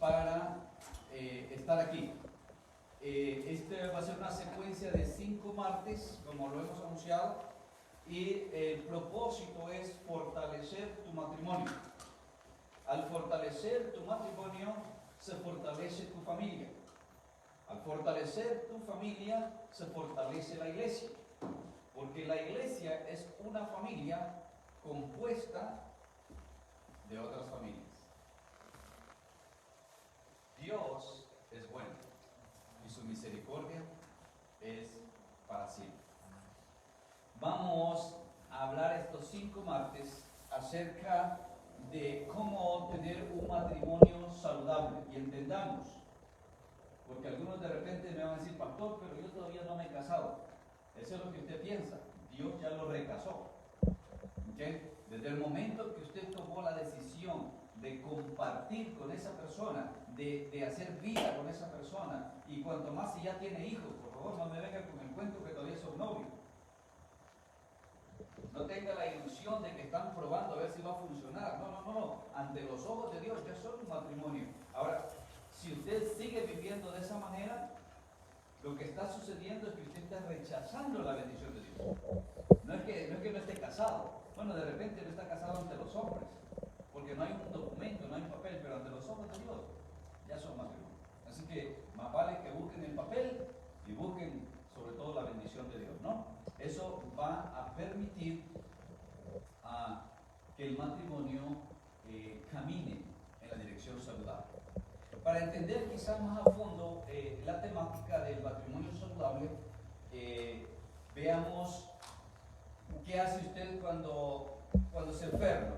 para estar aquí. Este va a ser una secuencia de 5 martes, como lo hemos anunciado, y el propósito es fortalecer tu matrimonio. Al fortalecer tu matrimonio, se fortalece tu familia. Al fortalecer tu familia, se fortalece la iglesia. Porque la iglesia es una familia compuesta de otras familias. Dios es bueno y su misericordia es para siempre. Vamos a hablar estos 5 martes acerca de cómo tener un matrimonio saludable. Y entendamos, porque algunos de repente me van a decir, pastor, pero yo todavía no me he casado. Eso es lo que usted piensa. Dios ya lo recasó. ¿Okay? Desde el momento que usted tomó la decisión de compartir con esa persona, de hacer vida con esa persona, y cuanto más si ya tiene hijos, por favor no me venga con el cuento que todavía son novios. No tenga la ilusión de que están probando a ver si va a funcionar. No. Ante los ojos de Dios ya son un matrimonio. Ahora, si usted sigue viviendo de esa manera, lo que está sucediendo es que usted está rechazando la bendición de Dios. No es que no esté casado. Bueno, de repente no está casado ante los hombres, porque no hay un documento, no hay un papel, pero ante los ojos de Dios ya son matrimonios. Así que más vale que busquen el papel y busquen sobre todo la bendición de Dios, ¿no? Eso va a permitir que el matrimonio camine en la dirección saludable. Para entender quizás más a fondo la temática del matrimonio saludable, veamos qué hace usted cuando se enferma.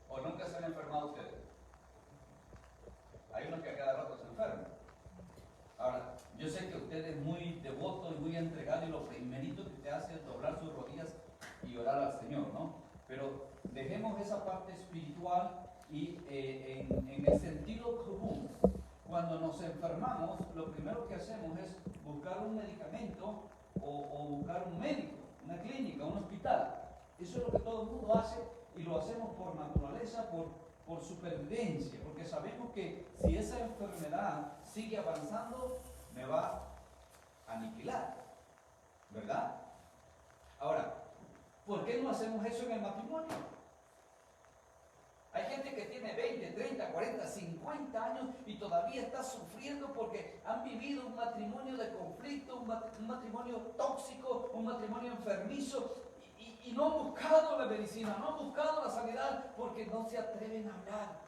¿O nunca se han enfermado ustedes? Hay unos que a cada rato se enferman. Ahora, yo sé que usted es muy devoto y muy entregado, y lo primerito que usted hace es doblar sus rodillas y orar al Señor, ¿no? Pero dejemos esa parte espiritual y en el sentido común. Cuando nos enfermamos, lo primero que hacemos es buscar un medicamento o buscar un médico, una clínica, un hospital. Eso es lo que todo el mundo hace, y lo hacemos por naturaleza, por supervivencia, porque sabemos que si esa enfermedad sigue avanzando, me va a aniquilar, ¿verdad? Ahora, ¿por qué no hacemos eso en el matrimonio? Hay gente que tiene 20, 30, 40, 50 años y todavía está sufriendo porque han vivido un matrimonio de conflicto, un matrimonio tóxico, un matrimonio enfermizo, y no han buscado la medicina, no han buscado la sanidad porque no se atreven a hablar.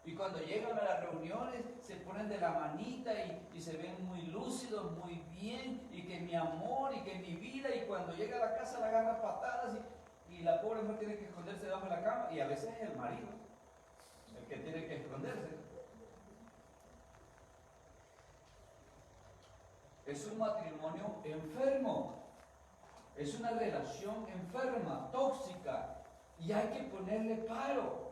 Y cuando llegan a las reuniones se ponen de la manita y se ven muy lúcidos, muy bien, y que mi amor y que mi vida, y cuando llega a la casa la agarra patadas y la pobre mujer tiene que esconderse debajo de la cama, y a veces es el marido el que tiene que esconderse. Es un matrimonio enfermo, es una relación enferma, tóxica, y hay que ponerle paro.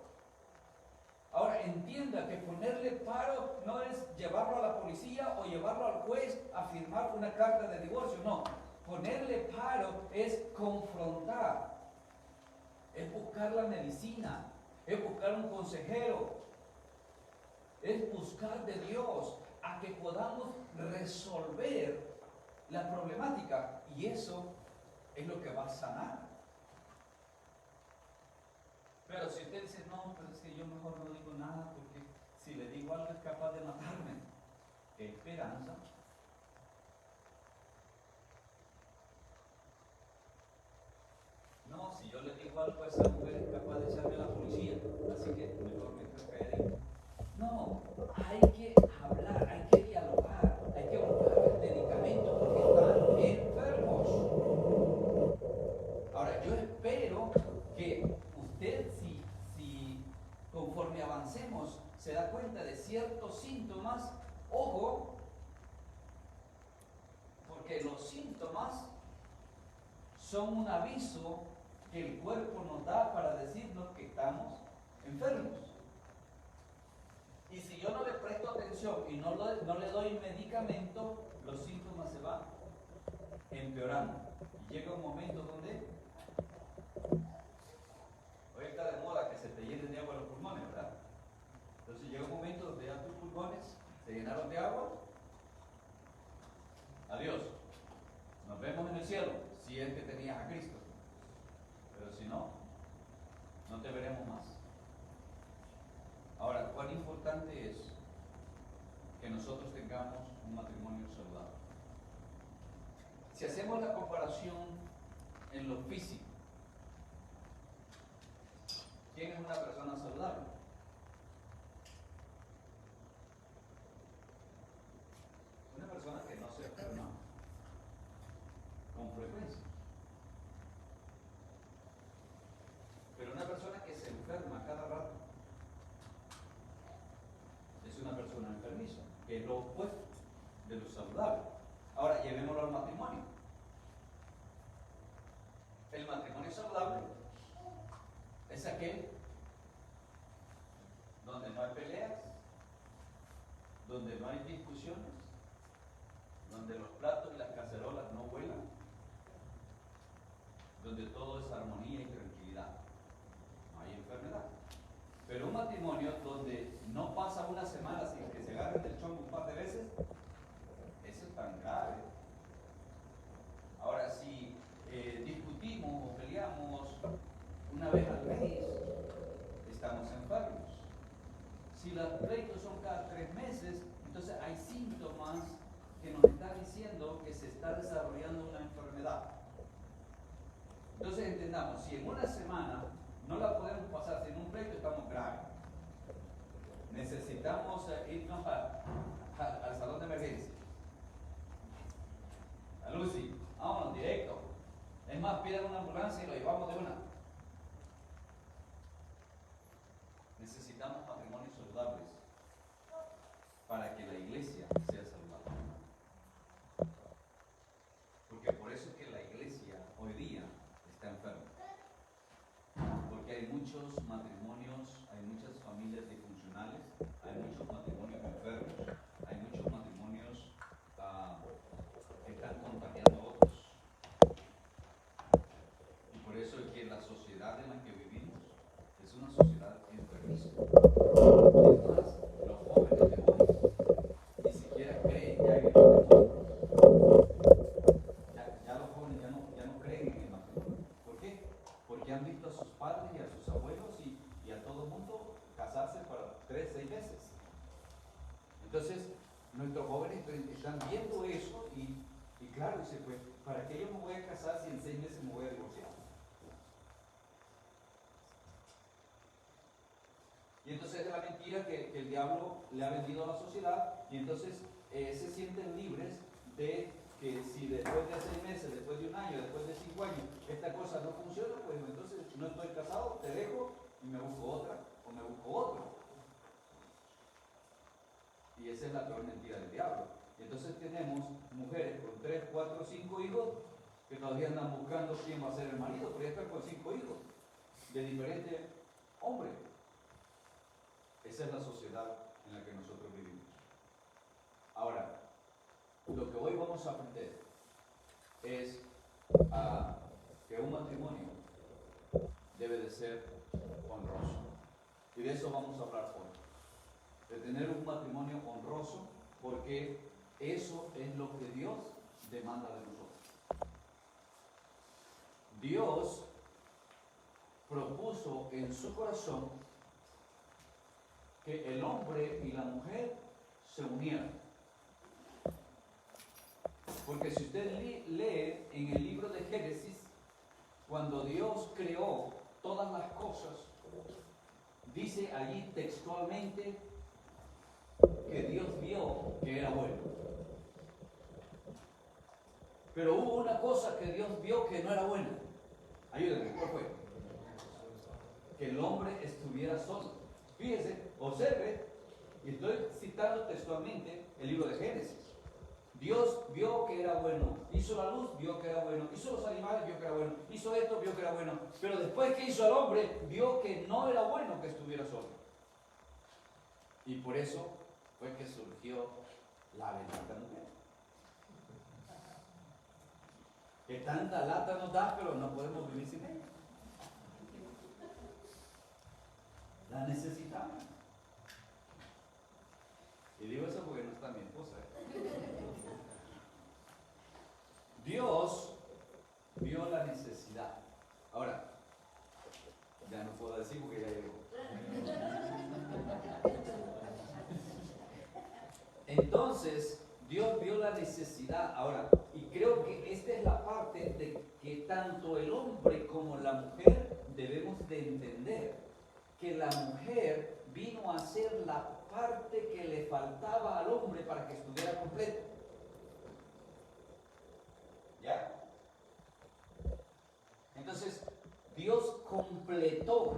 Ahora, entienda que ponerle paro no es llevarlo a la policía o llevarlo al juez a firmar una carta de divorcio, no. Ponerle paro es confrontar, es buscar la medicina, es buscar un consejero, es buscar de Dios a que podamos resolver la problemática, y eso es lo que va a sanar. Pero si usted dice, no, pero es que yo mejor no digo nada porque si le digo algo es capaz de matarme, ¿qué esperanza? No, si yo le digo algo a esa mujer es capaz de echarme a la policía, así que mejor me quedo calladito. No, hay que hablar, hay que dialogar, hay que buscar medicamentos porque están enfermos. Ahora, yo espero que usted, si conforme avancemos se da cuenta de ciertos síntomas, ojo, porque los síntomas son un aviso que el cuerpo nos da para decirnos que estamos enfermos. Y si yo no le presto atención y no le doy medicamento, los síntomas se van empeorando. Y llega un momento donde, Si es que tenías a Cristo. Pero si no, no te veremos más. Ahora, cuán importante es que nosotros tengamos un matrimonio saludable. Si hacemos la comparación en lo físico, ¿quién es una persona saludable? Una persona que no se enferma con frecuencia. Pero una persona que se enferma cada rato es una persona enfermiza, que es lo opuesto de lo saludable. Ahora, llevémoslo al matrimonio. El matrimonio saludable es aquel donde no hay peleas, donde no hay discusiones, donde los platos y las cacerolas no vuelan, donde todo es armonía y tranquilidad. No hay enfermedad. Pero un matrimonio donde no pasa una semana sin que se agarren el chongo un par de veces, eso es tan grave. Ahora, si discutimos o peleamos una vez al mes, estamos enfermos. Si los pleitos son cada 3 meses, entonces hay síntomas que nos están diciendo que se está desarrollando una enfermedad. Entonces entendamos, si en una semana no la podemos pasar sin un pleito, estamos graves. Necesitamos irnos al salón de emergencia. A Lucy, vámonos directo. Es más, pidan una ambulancia y lo llevamos de una. Necesitamos matrimonios saludables para que la iglesia sea saludable. Porque por eso es que la iglesia hoy día está enferma. Porque hay muchos matrimonios, hay muchas familias disfuncionales, hay muchos matrimonios enfermos, hay muchos matrimonios que están contagiando a otros. Y por eso es que la sociedad en la que vivimos es una sociedad enfermiza. Es más, los jóvenes de hoy ni siquiera creen ya en el matrimonio. Ya los jóvenes ya no creen en el matrimonio. ¿Por qué? Porque han visto a sus padres y a sus abuelos y a todo el mundo casarse para 3, 6 veces. Entonces, nuestros jóvenes están viendo eso y claro, dice, pues, ¿para qué yo me voy a casar si en 6 meses me voy a divorciar? Y entonces es la mentira que el diablo le ha vendido a la sociedad y entonces se sienten libres de que si después de 6 meses, después de 1 año, después de 5 años, esta cosa no funciona, pues entonces no estoy casado, te dejo y me busco otra o me busco otro. Y esa es la peor mentira del diablo. Y entonces tenemos mujeres con 3, 4, 5 hijos que todavía andan buscando quién va a ser el marido, pero ya están con 5 hijos de diferentes hombres. Esa es la sociedad en la que nosotros vivimos. Ahora, lo que hoy vamos a aprender es que un matrimonio debe de ser honroso. Y de eso vamos a hablar hoy. De tener un matrimonio honroso, porque eso es lo que Dios demanda de nosotros. Dios propuso en su corazón que el hombre y la mujer se unieran. Porque si usted lee en el libro de Génesis, cuando Dios creó todas las cosas, dice allí textualmente que Dios vio que era bueno. Pero hubo una cosa que Dios vio que no era buena. Ayúdenme, ¿cuál fue? Que el hombre estuviera solo. Fíjese, observe, y estoy citando textualmente el libro de Génesis. Dios vio que era bueno, hizo la luz, vio que era bueno, hizo los animales, vio que era bueno, hizo esto, vio que era bueno, pero después que hizo al hombre, vio que no era bueno que estuviera solo. Y por eso fue que surgió la bendita mujer. Que tanta lata nos da, pero no podemos vivir sin ella. La necesitamos. Y digo eso porque no está mi esposa. Dios vio la necesidad. Ahora, ya no puedo decir porque ya llegó. Entonces, Dios vio la necesidad. Ahora, y creo que esta es la parte de que tanto el hombre como la mujer debemos de entender que la mujer vino a ser la parte que le faltaba al hombre para que estuviera completo. ¿Ya? Entonces, Dios completó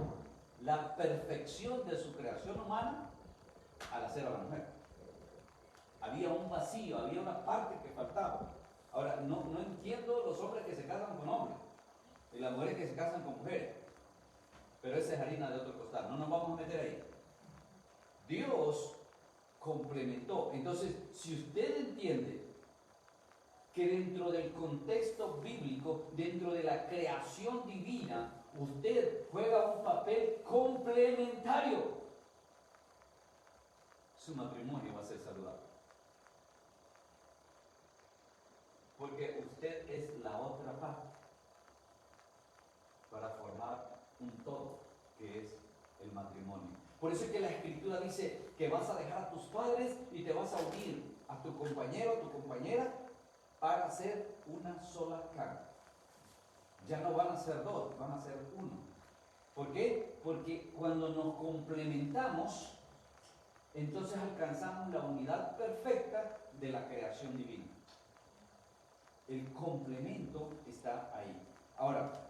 la perfección de su creación humana al hacer a la mujer. Había un vacío, había una parte que faltaba. Ahora, no entiendo los hombres que se casan con hombres y las mujeres que se casan con mujeres, pero esa es harina de otro costal, no nos vamos a meter ahí. Dios complementó. Entonces, si usted entiende que dentro del contexto bíblico, dentro de la creación divina, usted juega un papel complementario, su matrimonio va a ser saludable. Porque usted es la otra parte para formar un todo, que es el matrimonio. Por eso es que la Escritura dice que vas a dejar a tus padres y te vas a unir a tu compañero, a tu compañera, para ser una sola carne. Ya no van a ser dos, van a ser uno. ¿Por qué? Porque cuando nos complementamos, entonces alcanzamos la unidad perfecta de la creación divina. El complemento está ahí. Ahora,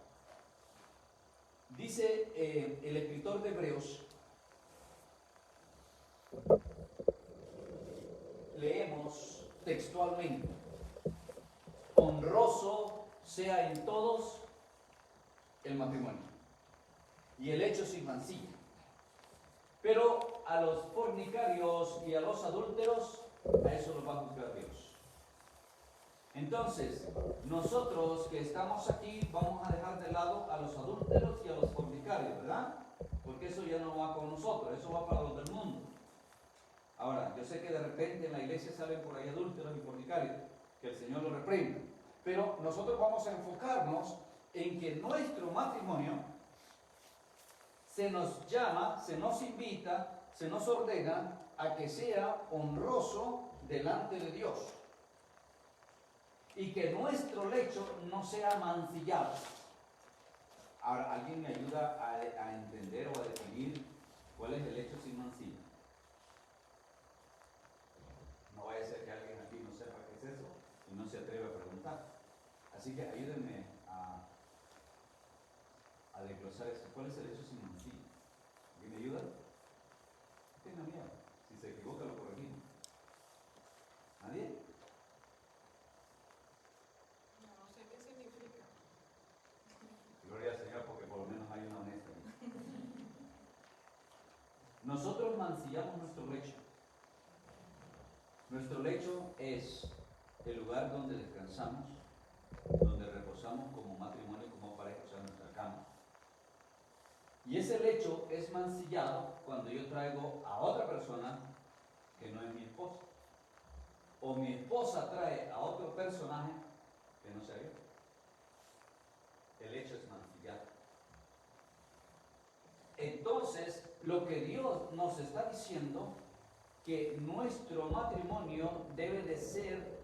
dice el escritor de Hebreos, leemos textualmente: honroso sea en todos el matrimonio y el hecho sin mancilla, pero a los fornicarios y a los adúlteros, a eso los va a juzgar Dios. Entonces, nosotros que estamos aquí vamos a dejar de lado a los adúlteros y a los fornicarios, ¿verdad? Porque eso ya no va con nosotros, eso va para los del mundo. Ahora, yo sé que de repente en la iglesia salen por ahí adúlteros y fornicarios, que el Señor los reprenda, pero nosotros vamos a enfocarnos en que nuestro matrimonio se nos llama, se nos invita, se nos ordena a que sea honroso delante de Dios. Y que nuestro lecho no sea mancillado. Ahora, ¿alguien me ayuda a entender o a definir cuál es el lecho sin mancilla? No vaya a ser que alguien aquí no sepa qué es eso y no se atreve a preguntar. Así que ayúdenme a desglosar eso. ¿Cuál es el lecho sin mancilla? ¿Alguien me ayuda? Tenga miedo. Si se equivoca, lo corregimos. ¿Nadie? Gloria al Señor, porque por lo menos hay una honesta. Nosotros mancillamos nuestro lecho. Nuestro lecho es el lugar donde descansamos, donde reposamos como matrimonio, como pareja, o sea, nuestra cama. Y ese lecho es mancillado cuando yo traigo a otra persona que no es mi esposa. O mi esposa trae a otro personaje que no sea yo. El hecho es mancillado. Entonces, lo que Dios nos está diciendo, que nuestro matrimonio debe de ser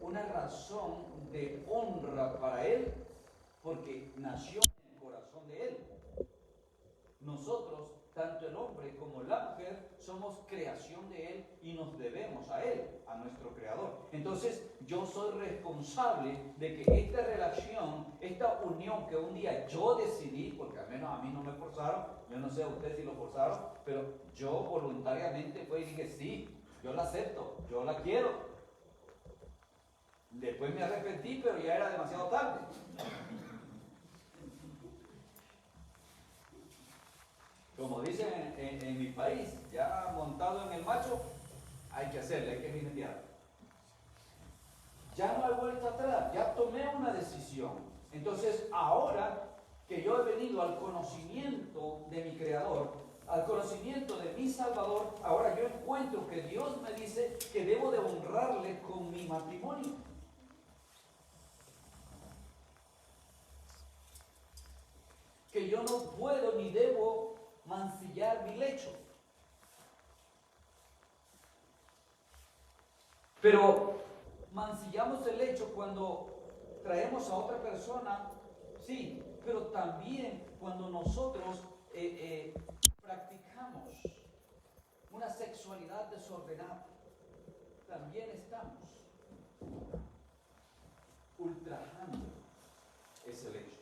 una razón de honra para Él, porque nació en el corazón de Él. Nosotros, tanto el hombre como la mujer, somos creación de Él y nos debemos a Él, a nuestro Creador. Entonces, yo soy responsable de que esta relación, esta unión que un día yo decidí, porque al menos a mí no me forzaron, yo no sé a ustedes si lo forzaron, pero yo voluntariamente fue y dije, sí, yo la acepto, yo la quiero. Después me arrepentí, pero ya era demasiado tarde. Como dicen en mi país, ya montado en el macho, hay que hacerle, hay que remediar. Ya no hay vuelta atrás, ya tomé una decisión. Entonces, ahora que yo he venido al conocimiento de mi Creador, al conocimiento de mi Salvador, ahora yo encuentro que Dios me dice que debo de honrarle con mi matrimonio. que yo no puedo ni debo mancillar mi lecho. Pero mancillamos el lecho cuando traemos a otra persona, sí, pero también cuando nosotros practicamos una sexualidad desordenada, también estamos ultrajando ese lecho.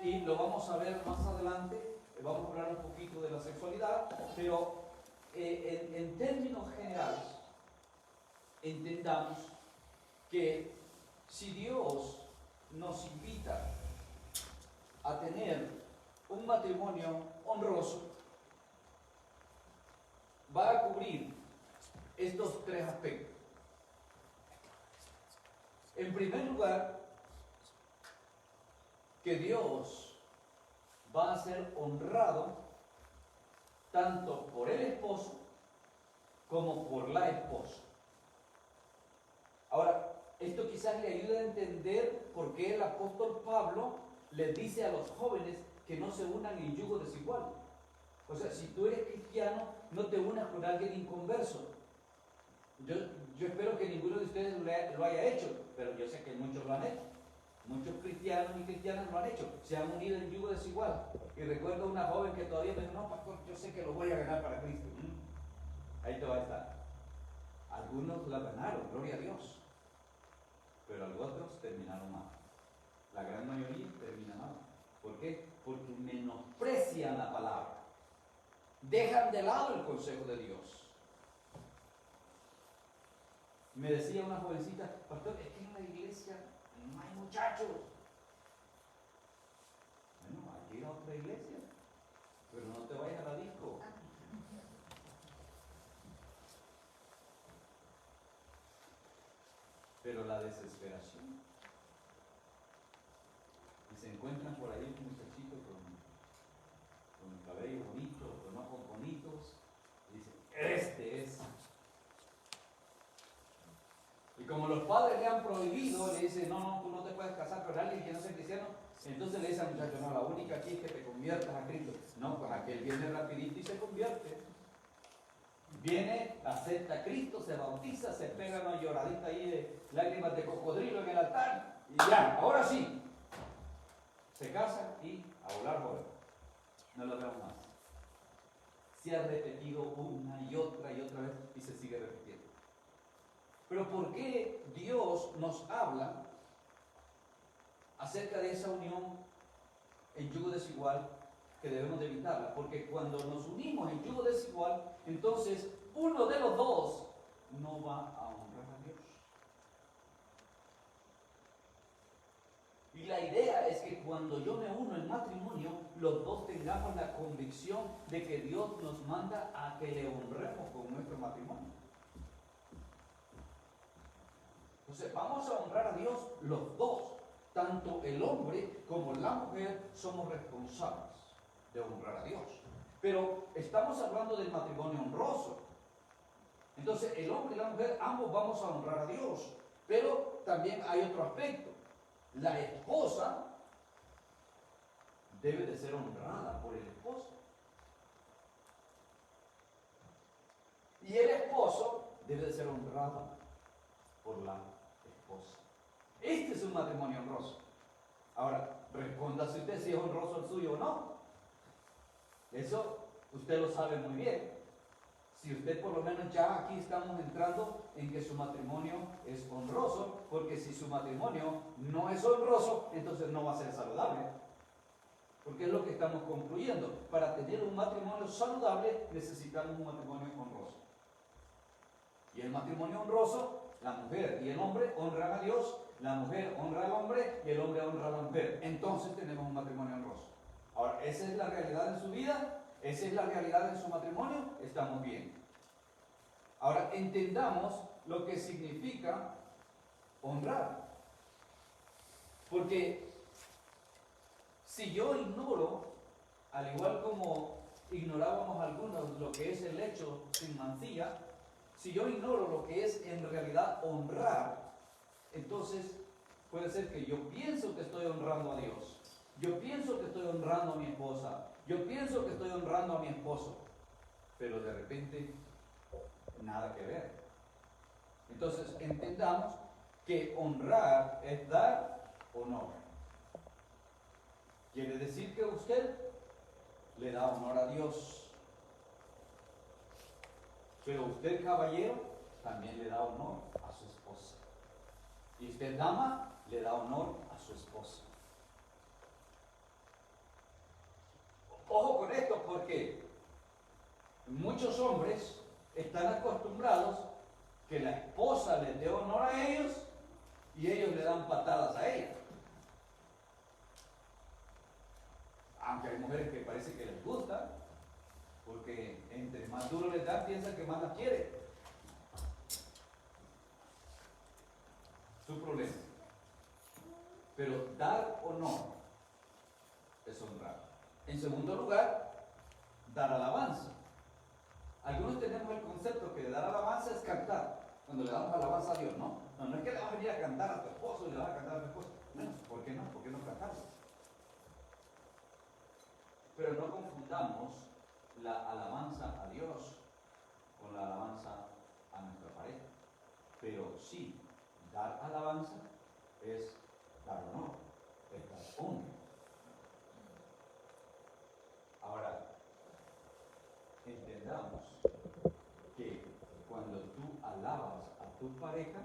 Y lo vamos a ver más adelante, vamos a hablar un poquito de la sexualidad, pero en términos generales, entendamos que si Dios nos invita a tener un matrimonio honroso, va a cubrir estos tres aspectos. En primer lugar, que Dios va a ser honrado tanto por el esposo como por la esposa. Ahora, esto quizás le ayude a entender por qué el apóstol Pablo les dice a los jóvenes que no se unan en yugo desigual. O sea, si tú eres cristiano, no te unas con alguien inconverso. Yo espero que ninguno de ustedes lo haya hecho, pero yo sé que muchos lo han hecho. Muchos cristianos y cristianas lo han hecho. Se han unido en yugo desigual. Y recuerdo una joven que todavía me dijo, no, pastor, yo sé que lo voy a ganar para Cristo. Ahí te va a estar. Algunos la ganaron, gloria a Dios. Pero otros terminaron mal. La gran mayoría termina mal. ¿Por qué? Porque menosprecian la palabra. Dejan de lado el consejo de Dios. Me decía una jovencita, pastor, es que en la iglesia no hay muchachos. Bueno, hay que ir a otra iglesia, pero no te vayas a la disco. Pero la desesperación. Y se encuentran por ahí un muchachito con el cabello bonito, con ojos bonitos, y dicen, este es. Y como los padres le han prohibido, le dicen, no, tú no te puedes casar con alguien que no sea cristiano, entonces le dicen al muchacho, no, la única aquí es que te conviertas a Cristo. No, pues aquel viene rapidito y se convierte. Viene, acepta a Cristo, se bautiza, se pega una lloradita ahí de lágrimas de cocodrilo en el altar, y ya, ahora sí, se casa y a volar joven. No lo veo más. Se ha repetido una y otra vez y se sigue repitiendo. Pero ¿por qué Dios nos habla acerca de esa unión en yugo desigual que debemos de evitarla? Porque cuando nos unimos en yugo desigual, entonces uno de los dos no va a honrar a Dios. Y la idea es que cuando yo me uno en matrimonio, los dos tengamos la convicción de que Dios nos manda a que le honremos con nuestro matrimonio. Entonces vamos a honrar a Dios los dos. Tanto el hombre como la mujer somos responsables de honrar a Dios. Pero estamos hablando del matrimonio honroso. Entonces el hombre y la mujer ambos vamos a honrar a Dios. Pero también hay otro aspecto. La esposa debe de ser honrada por el esposo. Y el esposo debe de ser honrado por la esposa. Este es un matrimonio honroso. Ahora, respóndase usted si es honroso el suyo o no. Eso usted lo sabe muy bien. Si usted por lo menos ya aquí estamos entrando en que su matrimonio es honroso, porque si su matrimonio no es honroso, entonces no va a ser saludable. Porque es lo que estamos concluyendo. Para tener un matrimonio saludable necesitamos un matrimonio honroso. Y el matrimonio honroso, la mujer y el hombre honran a Dios, la mujer honra al hombre y el hombre honra a la mujer. Entonces tenemos un matrimonio honroso. Ahora, ¿esa es la realidad en su vida? ¿Esa es la realidad en su matrimonio? Estamos bien. Ahora, entendamos lo que significa honrar. Porque si yo ignoro, al igual como ignorábamos algunos lo que es el hecho sin mancilla, si yo ignoro lo que es en realidad honrar, entonces puede ser que yo pienso que estoy honrando a Dios. yo pienso que estoy honrando a mi esposa, yo pienso que estoy honrando a mi esposo, pero de repente nada que ver. Entonces entendamos que honrar es dar honor. Quiere decir que usted le da honor a Dios, pero usted, caballero, también le da honor a su esposa. Y usted, dama, le da honor a su esposa. Ojo con esto, porque muchos hombres están acostumbrados que la esposa les dé honor a ellos y ellos le dan patadas a ella. Aunque hay mujeres que parece que les gusta, porque entre más duro les dan, piensan que más las quiere. Su problema. Pero dar honor es honrar. En segundo lugar, dar alabanza. Algunos tenemos el concepto que dar alabanza es cantar. Cuando le damos alabanza a Dios, ¿no? No es que le vas a venir a cantar a tu esposo y le vas a cantar a tu esposa. No, ¿por qué no? ¿Por qué no cantarlo? Pero no confundamos la alabanza a Dios con la alabanza a nuestra pareja. Pero sí, dar alabanza es dar honor, es dar honra. Ahora, entendamos que cuando tú alabas a tu pareja,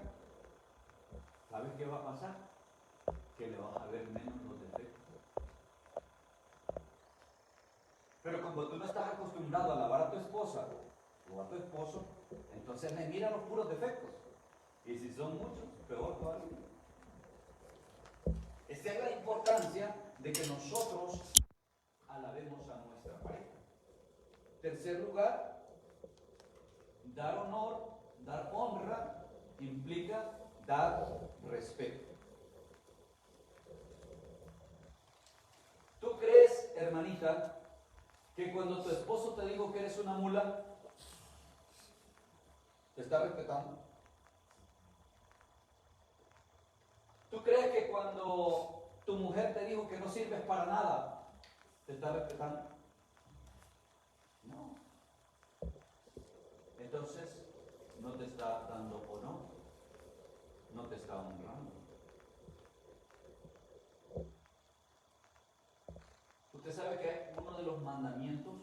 ¿sabes qué va a pasar? Que le vas a ver menos los defectos. Pero como tú no estás acostumbrado a alabar a tu esposa o a tu esposo, entonces le mira los puros defectos. Y si son muchos, peor todavía. Esa es la importancia de que nosotros alabemos a nuestra pareja. Tercer lugar, dar honor, dar honra, implica dar respeto. ¿Tú crees, hermanita, que cuando tu esposo te dijo que eres una mula, te está respetando? ¿Tú crees que cuando tu mujer te dijo que no sirves para nada, te está respetando? No. Entonces, no te está dando honor, no te está honrando. Usted sabe que uno de los mandamientos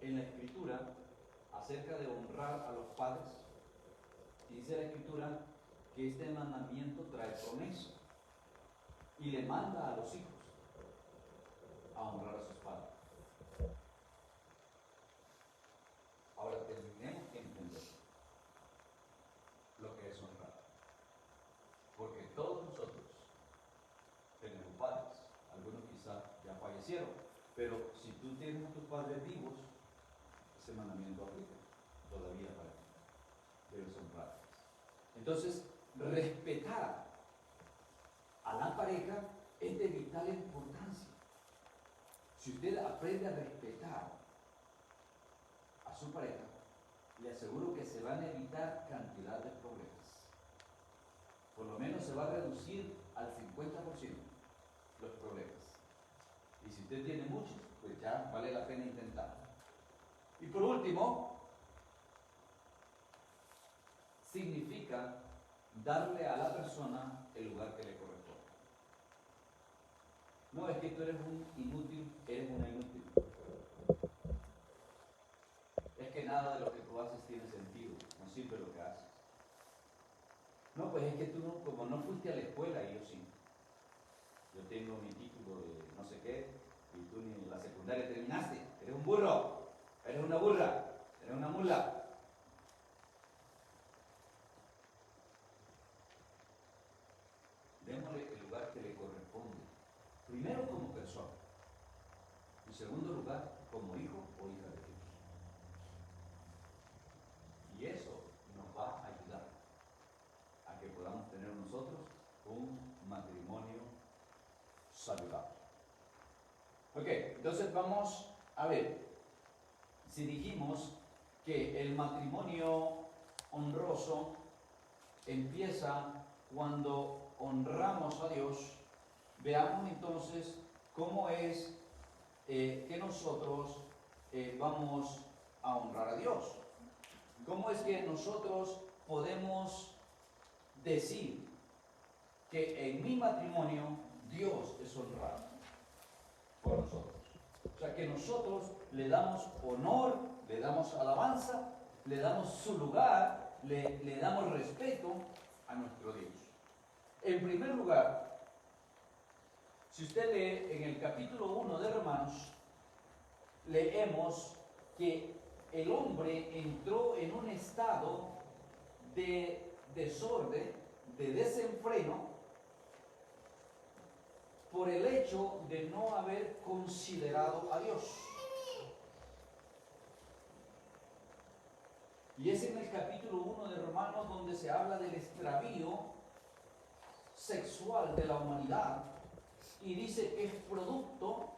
en la Escritura acerca de honrar a los padres, dice la Escritura que este mandamiento trae promesa y le manda a los hijos a honrar a sus padres. Ahora tenemos que entender lo que es honrar, porque todos nosotros tenemos padres, algunos quizás ya fallecieron, pero si tú tienes a tus padres vivos, ese mandamiento aplica todavía para ti, debes honrarles. Entonces, respetar a la pareja es de vital importancia. Si usted aprende a respetar a su pareja, le aseguro que se van a evitar cantidad de problemas. Por lo menos se va a reducir al 50% los problemas. Y si usted tiene muchos, pues ya vale la pena intentar. Y por último, significa darle a la persona el lugar que le corresponde. No es que tú eres un inútil, eres una inútil. Es que nada de lo que tú haces tiene sentido, no sirve lo que haces. No, pues es que tú no, como no fuiste a la escuela y yo sí. Yo tengo mi título de no sé qué y tú ni la secundaria terminaste. Eres un burro, eres una burra, eres una mula. Démosle el lugar que le corresponde. Primero como persona. En segundo lugar, como hijo o hija de Dios. Y eso nos va a ayudar a que podamos tener nosotros un matrimonio saludable. Ok, entonces vamos a ver. Si dijimos que el matrimonio honroso empieza cuando honramos a Dios veamos entonces cómo es que nosotros vamos a honrar a Dios. ¿Cómo es que nosotros podemos decir que en mi matrimonio Dios es honrado por nosotros? O sea, que nosotros le damos honor, le damos alabanza, le damos su lugar, le damos respeto a nuestro Dios. En primer lugar, si usted lee en el capítulo 1 de Romanos, leemos que el hombre entró en un estado de desorden, de desenfreno, por el hecho de no haber considerado a Dios. Y es en el capítulo 1 de Romanos donde se habla del extravío sexual de la humanidad y dice que es producto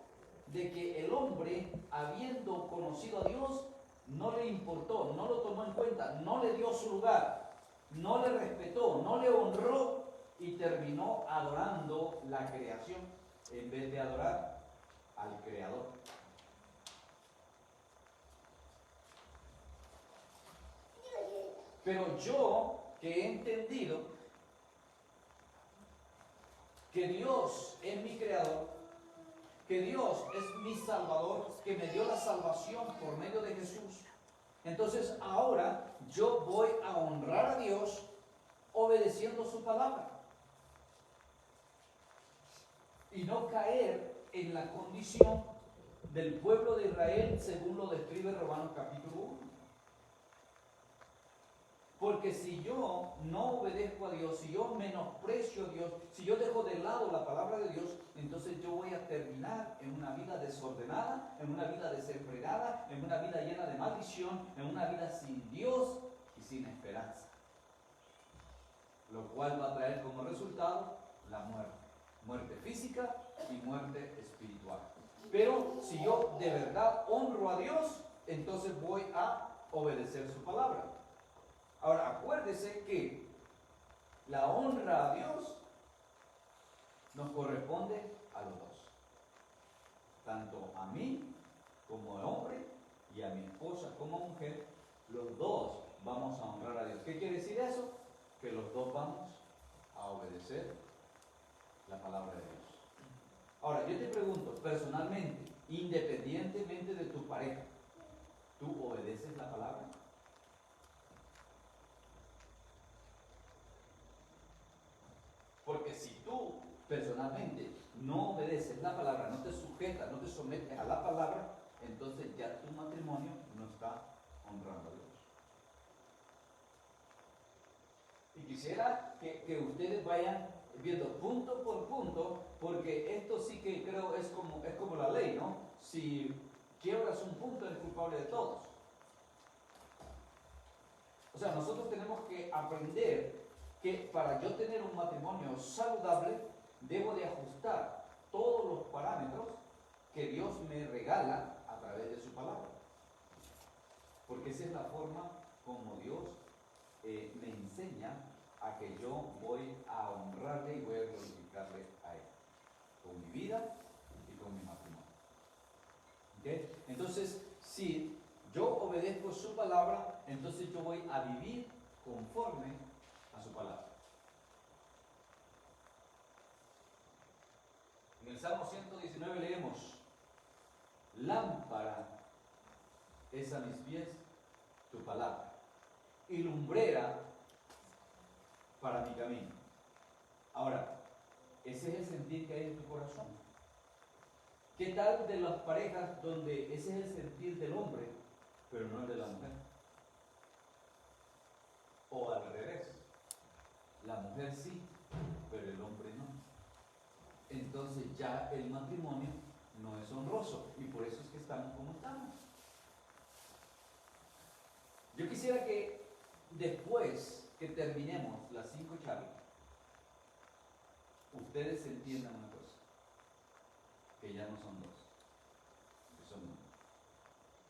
de que el hombre, habiendo conocido a Dios, no le importó, no lo tomó en cuenta, no le dio su lugar, no le respetó, no le honró y terminó adorando la creación en vez de adorar al Creador. Pero yo que he entendido que Dios es mi Creador, que Dios es mi Salvador, que me dio la salvación por medio de Jesús, entonces ahora yo voy a honrar a Dios obedeciendo su palabra y no caer en la condición del pueblo de Israel según lo describe Romanos capítulo 1. Porque si yo no obedezco a Dios, si yo menosprecio a Dios, si yo dejo de lado la palabra de Dios, entonces yo voy a terminar en una vida desordenada, en una vida desenfrenada, en una vida llena de maldición, en una vida sin Dios y sin esperanza. Lo cual va a traer como resultado la muerte. Muerte física y muerte espiritual. Pero si yo de verdad honro a Dios, entonces voy a obedecer su palabra. Ahora, acuérdese que la honra a Dios nos corresponde a los dos. Tanto a mí como hombre y a mi esposa como mujer, los dos vamos a honrar a Dios. ¿Qué quiere decir eso? Que los dos vamos a obedecer la palabra de Dios. Ahora, yo te pregunto, personalmente, independientemente de tu pareja, ¿tú obedeces la palabra? Porque si tú personalmente no obedeces la palabra, no te sujetas, no te sometes a la palabra, entonces ya tu matrimonio no está honrando a Dios. Y quisiera que ustedes vayan viendo punto por punto, porque esto sí que creo es como la ley, ¿no? Si quiebras un punto, eres culpable de todos. O sea, nosotros tenemos que aprender que para yo tener un matrimonio saludable, debo de ajustar todos los parámetros que Dios me regala a través de su palabra. Porque esa es la forma como Dios me enseña a que yo voy a honrarle y voy a glorificarle a Él. Con mi vida y con mi matrimonio. ¿Okay? Entonces, si yo obedezco su palabra, entonces yo voy a vivir conforme a su palabra. En el Salmo 119 leemos: lámpara es a mis pies tu palabra y lumbrera para mi camino. Ahora, ese es el sentir que hay en tu corazón. ¿Qué tal de las parejas donde ese es el sentir del hombre, pero no el de la mujer? O al revés, la mujer sí, pero el hombre no. Entonces ya el matrimonio no es honroso y por eso es que estamos como estamos. Yo quisiera que después que terminemos las 5 charlas, ustedes entiendan una cosa, que ya no son dos, que son uno.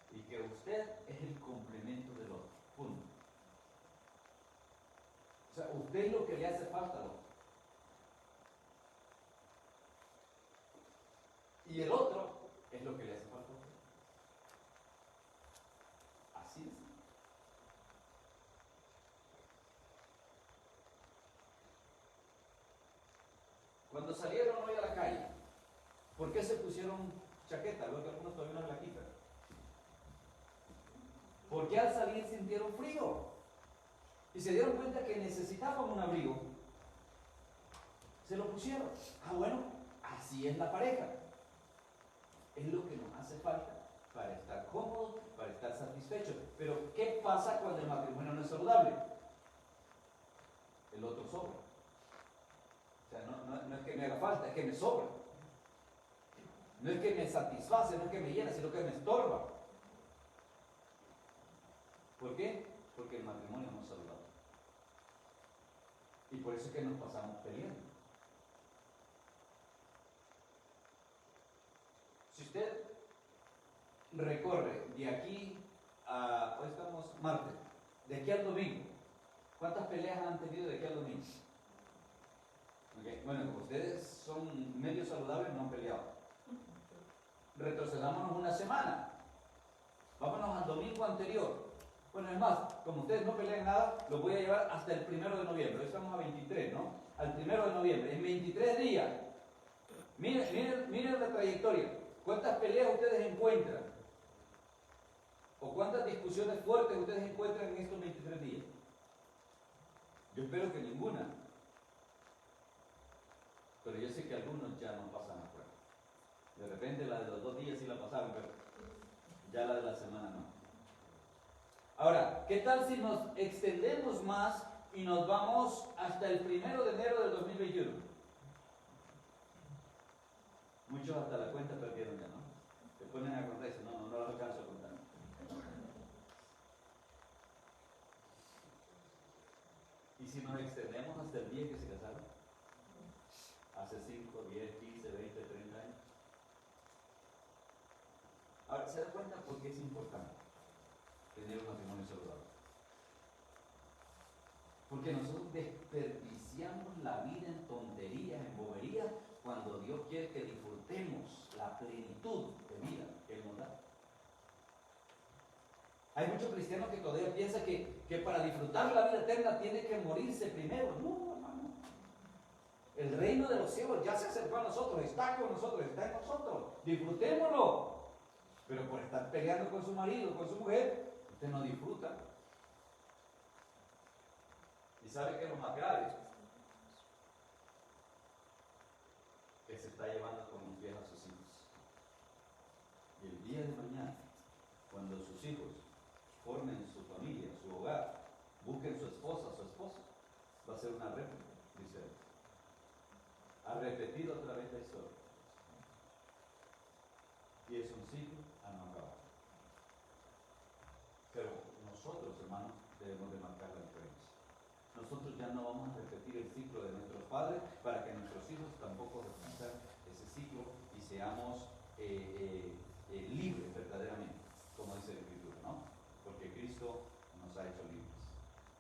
Y que usted es el complemento del otro, punto. O sea, usted es lo que le hace falta al otro. Cuando salieron hoy a la calle, ¿por qué se pusieron chaqueta? Veo que algunos todavía no la quitan. ¿Por qué al salir sintieron frío? Y se dieron cuenta que necesitaban un abrigo. Se lo pusieron. Ah, bueno, así es la pareja. Es lo que nos hace falta para estar cómodos, para estar satisfechos. Pero, ¿qué pasa cuando el matrimonio no es saludable? El otro sobra. O sea, no es que me haga falta, es que me sobra. No es que me satisface, no es que me llena, sino que me estorba. ¿Por qué? Porque el matrimonio no es saludable. Y por eso es que nos pasamos peleando. Si usted recorre de aquí a, hoy estamos martes, de aquí al domingo, ¿cuántas peleas han tenido de aquí al domingo? Okay. Bueno, como ustedes son medio saludables, no han peleado. Retrocedámonos una semana. Vámonos al domingo anterior. Bueno, es más, como ustedes no pelean nada, los voy a llevar hasta el 1 de noviembre. Hoy estamos a 23, ¿no? Al 1 de noviembre. En 23 días. Miren la trayectoria. ¿Cuántas peleas ustedes encuentran? ¿O cuántas discusiones fuertes ustedes encuentran en estos 23 días? Yo espero que ninguna. Pero yo sé que algunos ya no pasan a prueba. De repente la de los 2 días sí la pasaron, pero ya la de la semana no. Ahora, ¿qué tal si nos extendemos más y nos vamos hasta el 1 de enero del 2021? Muchos hasta la cuenta perdieron ya, ¿no? Se ponen a contar y dicen, no lo alcanzo a contar. ¿Y si nos extendemos hasta el día que se casaron? Hace 5, 10, 15, 20, 30 años. Ahora, ¿se da cuenta por qué es importante tener un matrimonio saludable? Porque nosotros desperdiciamos la vida en tonterías, en boberías, cuando Dios quiere que disfrutemos la plenitud de vida que Él nos da. Hay muchos cristianos que todavía piensan que para disfrutar la vida eterna tiene que morirse primero. No, hermano. El reino de los cielos ya se acercó a nosotros, está con nosotros, está en nosotros. Disfrutémoslo. Pero por estar peleando con su marido, con su mujer, usted no disfruta. ¿Y sabe qué es lo más grave? Que se está llevando como un viejo a sus hijos. Y el día de mañana, cuando sus hijos formen su familia, su hogar, busquen su esposa, su esposo, va a ser una réplica, dice él. Ha repetido otra vez la historia. Y es un ciclo a no acabar. Pero nosotros, hermanos, debemos de marcar la diferencia. Nosotros ya no vamos a repetir el ciclo de nuestros padres para que nuestros hijos tampoco repitan ese ciclo y seamos libres verdaderamente, como dice la Escritura, ¿no? Porque Cristo nos ha hecho libres.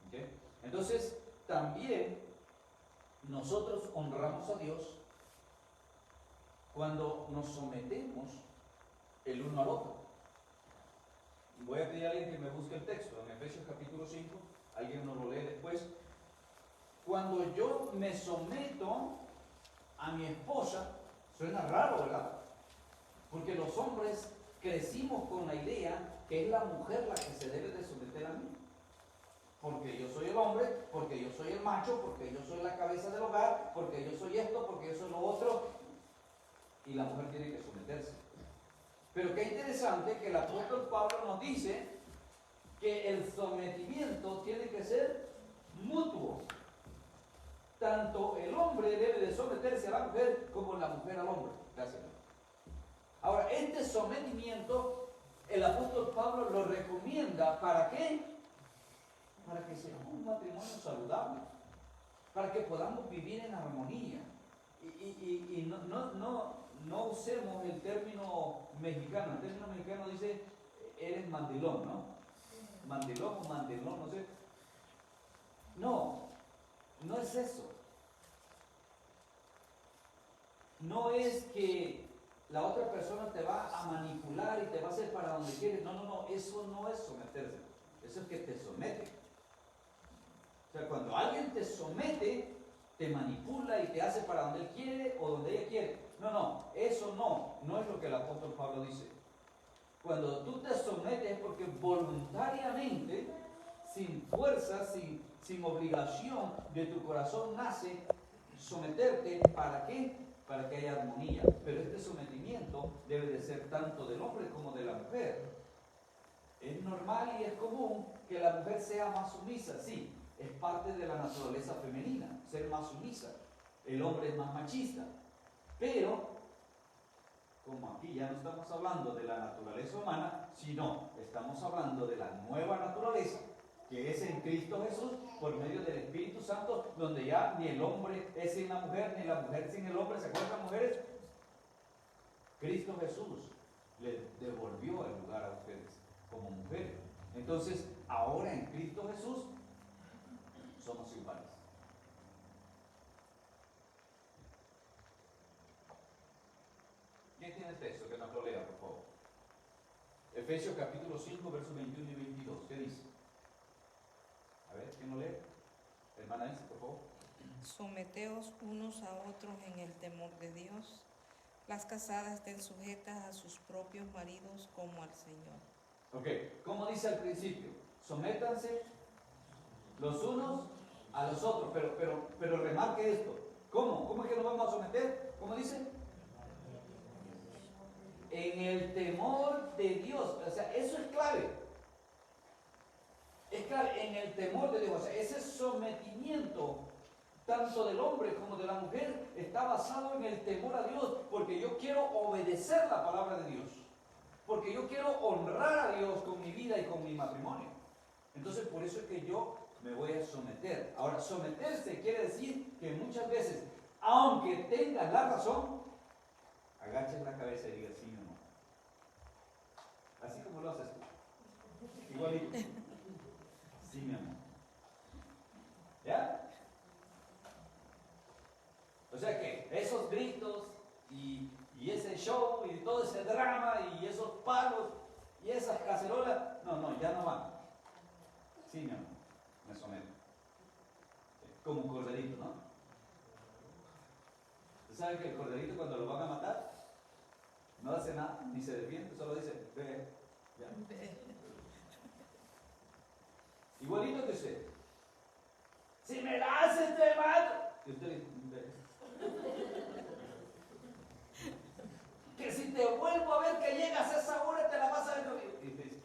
¿Okay? Entonces, también nosotros honramos a Dios cuando nos sometemos el uno al otro. Voy a pedir a alguien que me busque el texto, en Efesios capítulo 5, alguien nos lo lee después. Cuando yo me someto a mi esposa, suena raro, ¿verdad? Porque los hombres crecimos con la idea que es la mujer la que se debe de someter a mí. Porque yo soy el hombre, porque yo soy el macho, porque yo soy la cabeza del hogar, porque yo soy esto, porque yo soy lo otro. Y la mujer tiene que someterse. Pero qué interesante que el apóstol Pablo nos dice que el sometimiento tiene que ser mutuo. Tanto el hombre debe de someterse a la mujer como la mujer al hombre. Gracias. Ahora, este sometimiento, el apóstol Pablo lo recomienda. ¿Para qué? Para que sea un matrimonio saludable. Para que podamos vivir en armonía. Y no usemos el término mexicano. El término mexicano dice, eres mandilón, ¿no? Mandilón o mandilón, no sé. No es eso. No es que la otra persona te va a manipular y te va a hacer para donde quieres. No, eso no es someterse. Eso es que te somete. O sea, cuando alguien te somete, te manipula y te hace para donde él quiere o donde ella quiere. No, eso no es lo que el apóstol Pablo dice. Cuando tú te sometes es porque voluntariamente, sin fuerza, sin obligación de tu corazón nace someterte. ¿Para qué? Para que haya armonía. Pero este sometimiento debe de ser tanto del hombre como de la mujer. Es normal y es común que la mujer sea más sumisa, sí, es parte de la naturaleza femenina, ser más sumisa. El hombre es más machista. Pero, como aquí ya no estamos hablando de la naturaleza humana, sino estamos hablando de la nueva naturaleza, que es en Cristo Jesús, por medio del Espíritu Santo, donde ya ni el hombre es sin la mujer, ni la mujer sin el hombre. ¿Se acuerdan, mujeres? Cristo Jesús le devolvió el lugar a ustedes como mujeres. Entonces, ahora en Cristo Jesús somos iguales. ¿Quién tiene el texto? Que nos lo lea, por favor. Efesios capítulo 5, versos 21 y 22. ¿Qué dice? A ver, ¿quién lo lee? Hermana Elsa, por favor. Someteos unos a otros en el temor de Dios. Las casadas estén sujetas a sus propios maridos como al Señor. Ok, ¿cómo dice al principio? Sométanse los unos a los otros, pero remarque esto. ¿Cómo? ¿Cómo es que nos vamos a someter? ¿Cómo dice? En el temor de Dios. O sea, eso es clave. Es clave, en el temor de Dios. O sea, ese sometimiento, tanto del hombre como de la mujer, está basado en el temor a Dios, porque yo quiero obedecer la palabra de Dios. Porque yo quiero honrar a Dios con mi vida y con mi matrimonio. Entonces, por eso es que yo me voy a someter. Ahora, someterse quiere decir que muchas veces, aunque tengas la razón, agaches la cabeza y digas sí o no. Así como lo haces tú. Igualito. Sí, mi amor. ¿Ya? O sea que esos gritos y ese show y todo ese drama y esos palos y esas cacerolas, no, ya no van. Sí, mi amor, me someto. Como un corderito, ¿no? ¿Usted sabe que el corderito cuando lo van a matar no hace nada, ni se defiende, solo dice, ve, ya. Igualito que usted. Si me la haces, te mato. Y usted dice, ve. Que si te vuelvo a ver que llegas a esa hora, te la vas a ver conmigo. Y usted dice,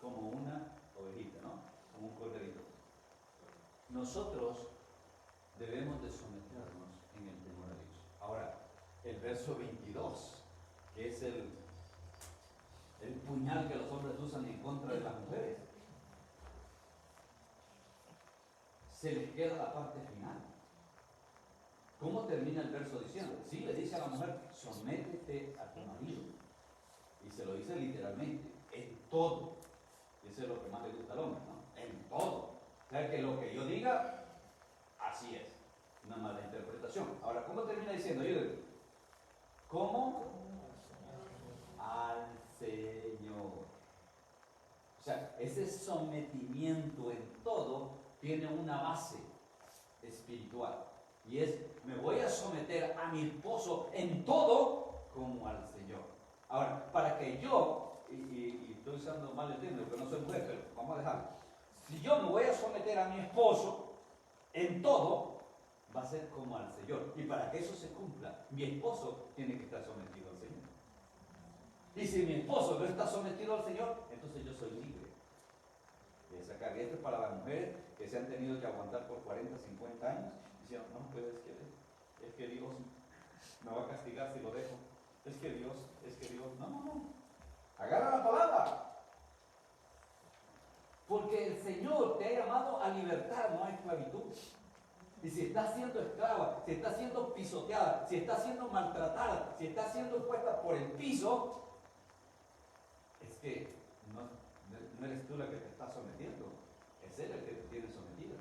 como una ovejita, ¿no? Como un corderito. Nosotros debemos de someternos en el temor a Dios. Ahora, el verso 22, que es el puñal que los hombres usan en contra de las mujeres, se les queda la parte final. ¿Cómo termina el verso diciendo? Sí, le dice a la mujer, sométete a tu marido. Y se lo dice literalmente, en todo. Y eso es lo que más le gusta al hombre, ¿no? En todo. O sea, que lo que yo diga, así es. Una mala interpretación. Ahora, ¿cómo termina diciendo? Ayúdenme. ¿Cómo? Al Señor. O sea, ese sometimiento en todo tiene una base espiritual. Y es, me voy a someter a mi esposo en todo como al Señor. Ahora, para que yo, y estoy usando mal el término porque no soy mujer, pero vamos a dejarlo. Si yo me voy a someter a mi esposo en todo, va a ser como al Señor. Y para que eso se cumpla, mi esposo tiene que estar sometido al Señor. Y si mi esposo no está sometido al Señor, entonces yo soy libre de esa carga. Esto es para las mujeres que se han tenido que aguantar por 40, 50 años. Diciendo, no, pues es que Dios me va a castigar si lo dejo. Es que Dios, no. Agarra la palabra. Porque el Señor te ha llamado a libertad, no a esclavitud. Y si estás siendo esclava, si estás siendo pisoteada, si estás siendo maltratada, si estás siendo puesta por el piso, es que no eres tú la que te está sometiendo, es Él el que te tiene sometida.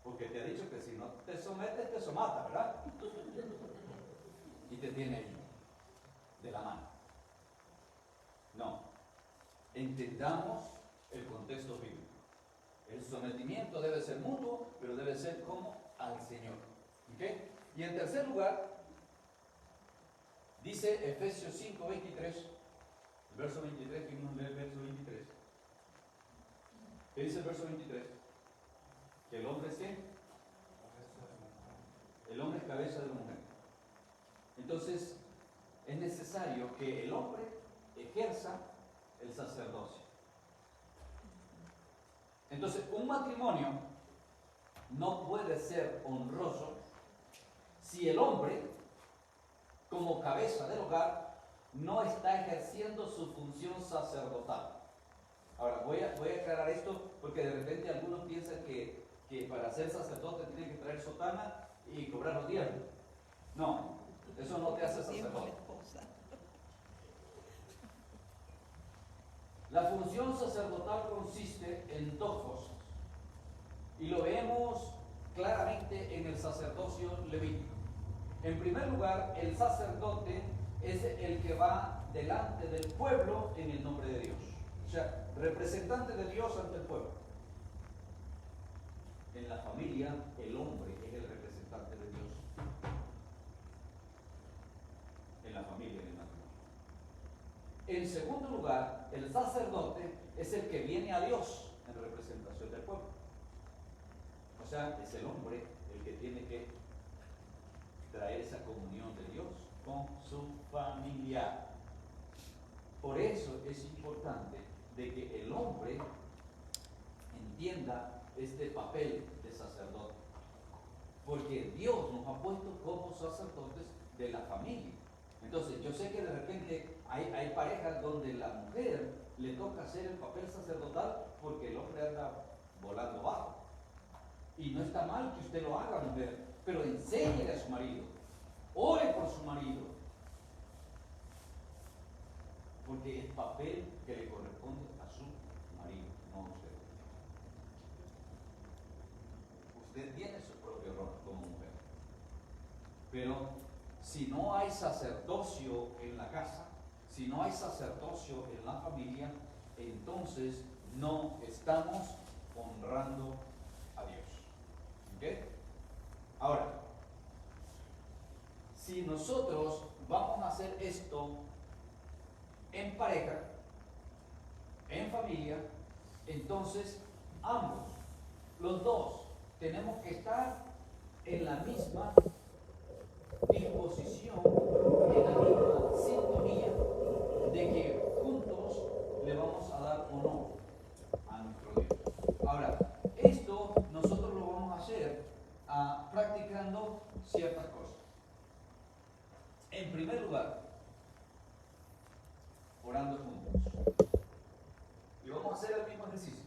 Porque te ha dicho que si no te sometes, te somata, ¿verdad? Y te tiene ahí, de la mano. No. Entendamos el contexto bíblico. El sometimiento debe ser mutuo, pero debe ser como al Señor. ¿Ok? Y en tercer lugar, dice Efesios 5:23, el verso 23, que uno lee el verso 23. ¿Qué dice el verso 23? Que el hombre es ¿qué? El hombre es cabeza de la mujer. Entonces, es necesario que el hombre ejerza el sacerdocio. Entonces, un matrimonio no puede ser honroso si el hombre, como cabeza del hogar, no está ejerciendo su función sacerdotal. Ahora, voy a aclarar esto porque de repente algunos piensan que para ser sacerdote tienen que traer sotana y cobrar los diezmos. No, eso no te hace sacerdote. La función sacerdotal consiste en dos cosas y lo vemos claramente en el sacerdocio levítico. En primer lugar, el sacerdote es el que va delante del pueblo en el nombre de Dios, o sea, representante de Dios ante el pueblo. En la familia, el hombre es el representante de Dios. En la familia, en el matrimonio. En segundo lugar, el sacerdote es el que viene a Dios en representación del pueblo. O sea, es el hombre el que tiene que traer esa comunión de Dios con su familia. Por eso es importante de que el hombre entienda este papel de sacerdote, porque Dios nos ha puesto como sacerdotes de la familia. Entonces, yo sé que de repente hay parejas donde la mujer le toca hacer el papel sacerdotal porque el hombre anda volando bajo. Y no está mal que usted lo haga, mujer, pero enséñele a su marido, ore por su marido, porque es papel que le corresponde a su marido, no a usted. Usted tiene su propio rol como mujer. Pero si no hay sacerdocio en la casa, si no hay sacerdocio en la familia, entonces no estamos honrando a Dios. ¿Ok? Ahora, si nosotros vamos a hacer esto en pareja, en familia, entonces ambos, los dos, tenemos que estar en la misma disposición, en la misma sintonía de que juntos le vamos a dar honor a nuestro Dios. Ahora, esto nosotros lo vamos a hacer practicando ciertas cosas. En primer lugar, orando juntos. Y vamos a hacer el mismo ejercicio.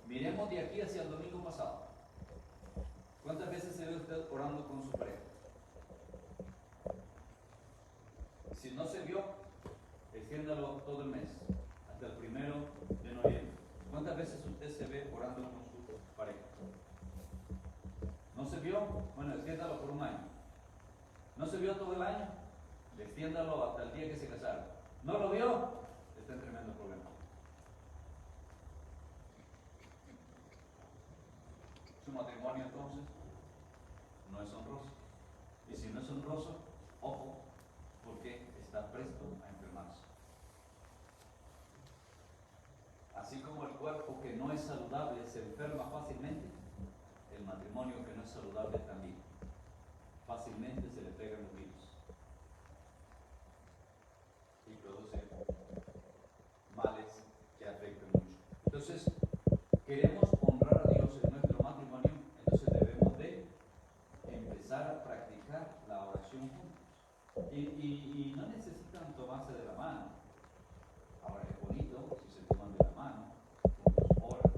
Miremos de aquí hacia el domingo pasado. ¿Cuántas veces se ve usted orando con su pareja? Si no se vio, extiéndalo todo el mes, hasta el 1 de noviembre. ¿Cuántas veces usted se ve orando con su pareja? ¿No se vio? Bueno, extiéndalo por un año. ¿No se vio todo el año? Extiéndalo hasta el día que se casaron. ¿No lo vio? Está en tremendo problema. Su matrimonio entonces no es honroso. Y si no es honroso, ojo, porque está presto a enfermarse. Así como el cuerpo que no es saludable se enferma fácilmente, el matrimonio que no es saludable también. Fácilmente se le pegan los virus y produce males que afectan mucho. Entonces, queremos honrar a Dios en nuestro matrimonio, entonces debemos de empezar a practicar la oración juntos. Y no necesitan tomarse de la mano. Ahora es bonito si se toman de la mano, juntos oran.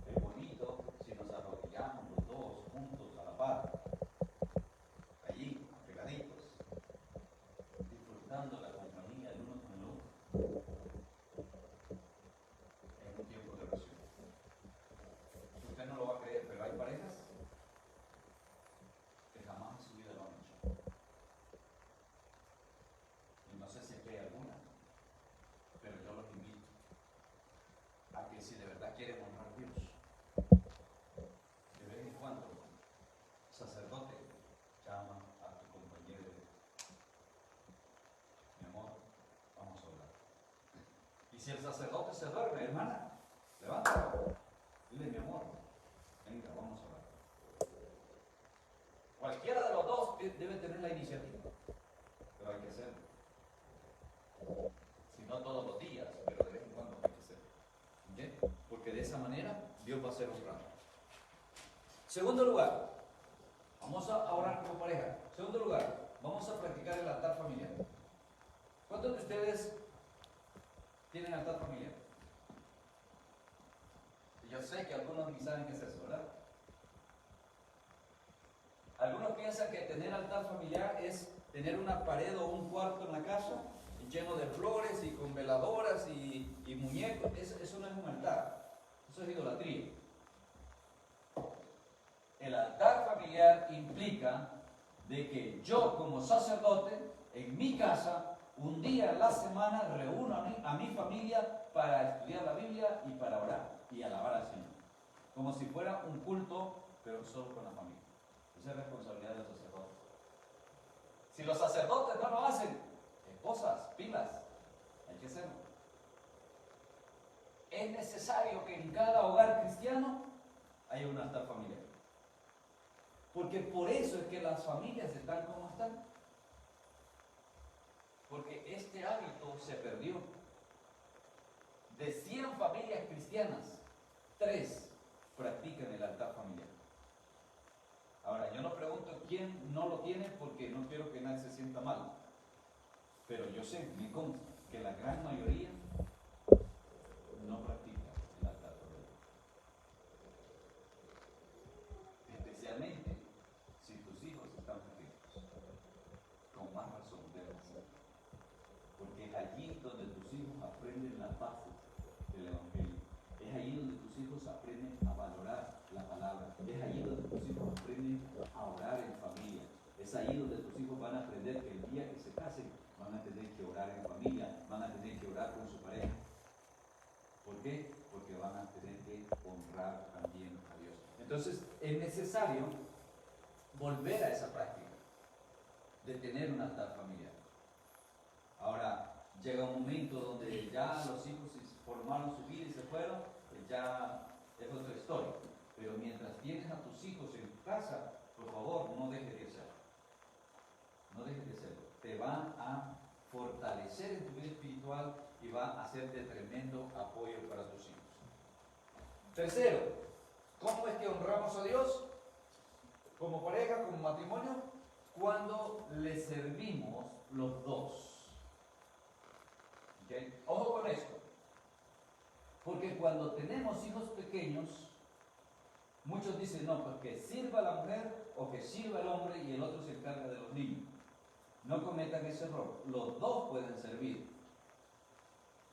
Es bonito si nos arrodillamos los dos juntos a la par, allí, pegaditos, disfrutando la compañía el uno con el otro en un tiempo de oración. Usted no lo va a creer, pero hay parejas que jamás en su vida lo han hecho. si el sacerdote se duerme, hermana, levántate. Dile, mi amor, venga, vamos a orar. Cualquiera de los dos debe tener la iniciativa, pero hay que hacerlo. Si no todos los días, pero de vez en cuando hay que hacerlo. ¿Okay? Porque de esa manera Dios va a ser honrado. Segundo lugar, vamos a orar como pareja. Segundo lugar, vamos a practicar el altar familiar. ¿Cuántos de ustedes tienen altar familiar? Yo sé que algunos ni saben qué es eso, ¿verdad? Algunos piensan que tener altar familiar es tener una pared o un cuarto en la casa lleno de flores y con veladoras y muñecos. Eso no es un altar, eso es idolatría. El altar familiar implica de que yo como sacerdote en mi casa un día a la semana reúno a mi familia para estudiar la Biblia y para orar y alabar al Señor, como si fuera un culto, pero solo con la familia. Esa es responsabilidad de los sacerdotes. Si los sacerdotes no lo hacen, esposas, pilas, hay que hacerlo. Es necesario que en cada hogar cristiano haya un altar familiar, porque por eso es que las familias están como están, porque este hábito se perdió. De 100 familias cristianas, 3 practican el altar familiar. Ahora, yo no pregunto quién no lo tiene porque no quiero que nadie se sienta mal, pero yo sé, me consta, que la gran mayoría no practica el altar familiar. Especialmente si tus hijos están pequeños, con más razón deben hacerlo, porque es allí donde tus hijos aprenden las bases del Evangelio. Es ahí donde tus hijos aprenden a valorar la palabra. Es ahí donde tus hijos aprenden a orar en familia. Es ahí donde tus hijos van a aprender que el día que se casen van a tener que orar en familia, van a tener que orar con su pareja. ¿Por qué? Porque van a tener que honrar también a Dios. Entonces es necesario volver a esa práctica de tener un altar familiar. Ahora, llega un momento donde ya los hijos formaron su vida y se fueron, ya es otra historia. Pero mientras tienes a tus hijos en tu casa, por favor, no dejes de hacerlo. No dejes de hacerlo. Te va a fortalecer en tu vida espiritual y va a ser de tremendo apoyo para tus hijos. Tercero, ¿cómo es que honramos a Dios? Como pareja, como matrimonio, cuando le servimos los dos. ¿Okay? Ojo con esto, porque cuando tenemos hijos pequeños, muchos dicen, no, pues que sirva la mujer o que sirva el hombre y el otro se encarga de los niños. No cometan ese error, los dos pueden servir.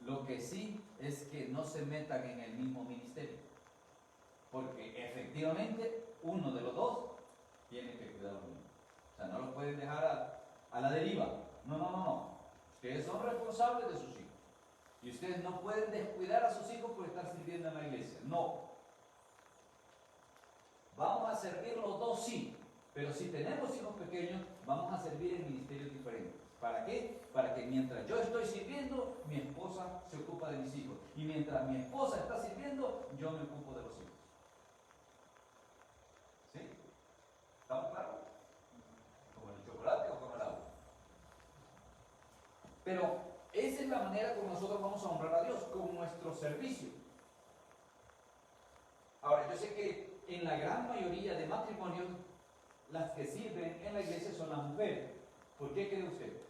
Lo que sí es que no se metan en el mismo ministerio, porque efectivamente uno de los dos tiene que cuidar a los niños. O sea, no los pueden dejar a la deriva. No. Ustedes son responsables de sus hijos. Y ustedes no pueden descuidar a sus hijos por estar sirviendo en la iglesia. No. Vamos a servir los dos, sí. Pero si tenemos hijos pequeños, vamos a servir en ministerios diferentes. ¿Para qué? Para que mientras yo estoy sirviendo, mi esposa se ocupa de mis hijos. Y mientras mi esposa está sirviendo, yo me ocupo de los hijos. ¿Sí? ¿Estamos claros? Como el chocolate o como el agua. Pero esa es la manera como nosotros vamos a honrar a Dios, con nuestro servicio. Ahora, yo sé que en la gran mayoría de matrimonios, las que sirven en la iglesia son las mujeres. ¿Por qué cree usted?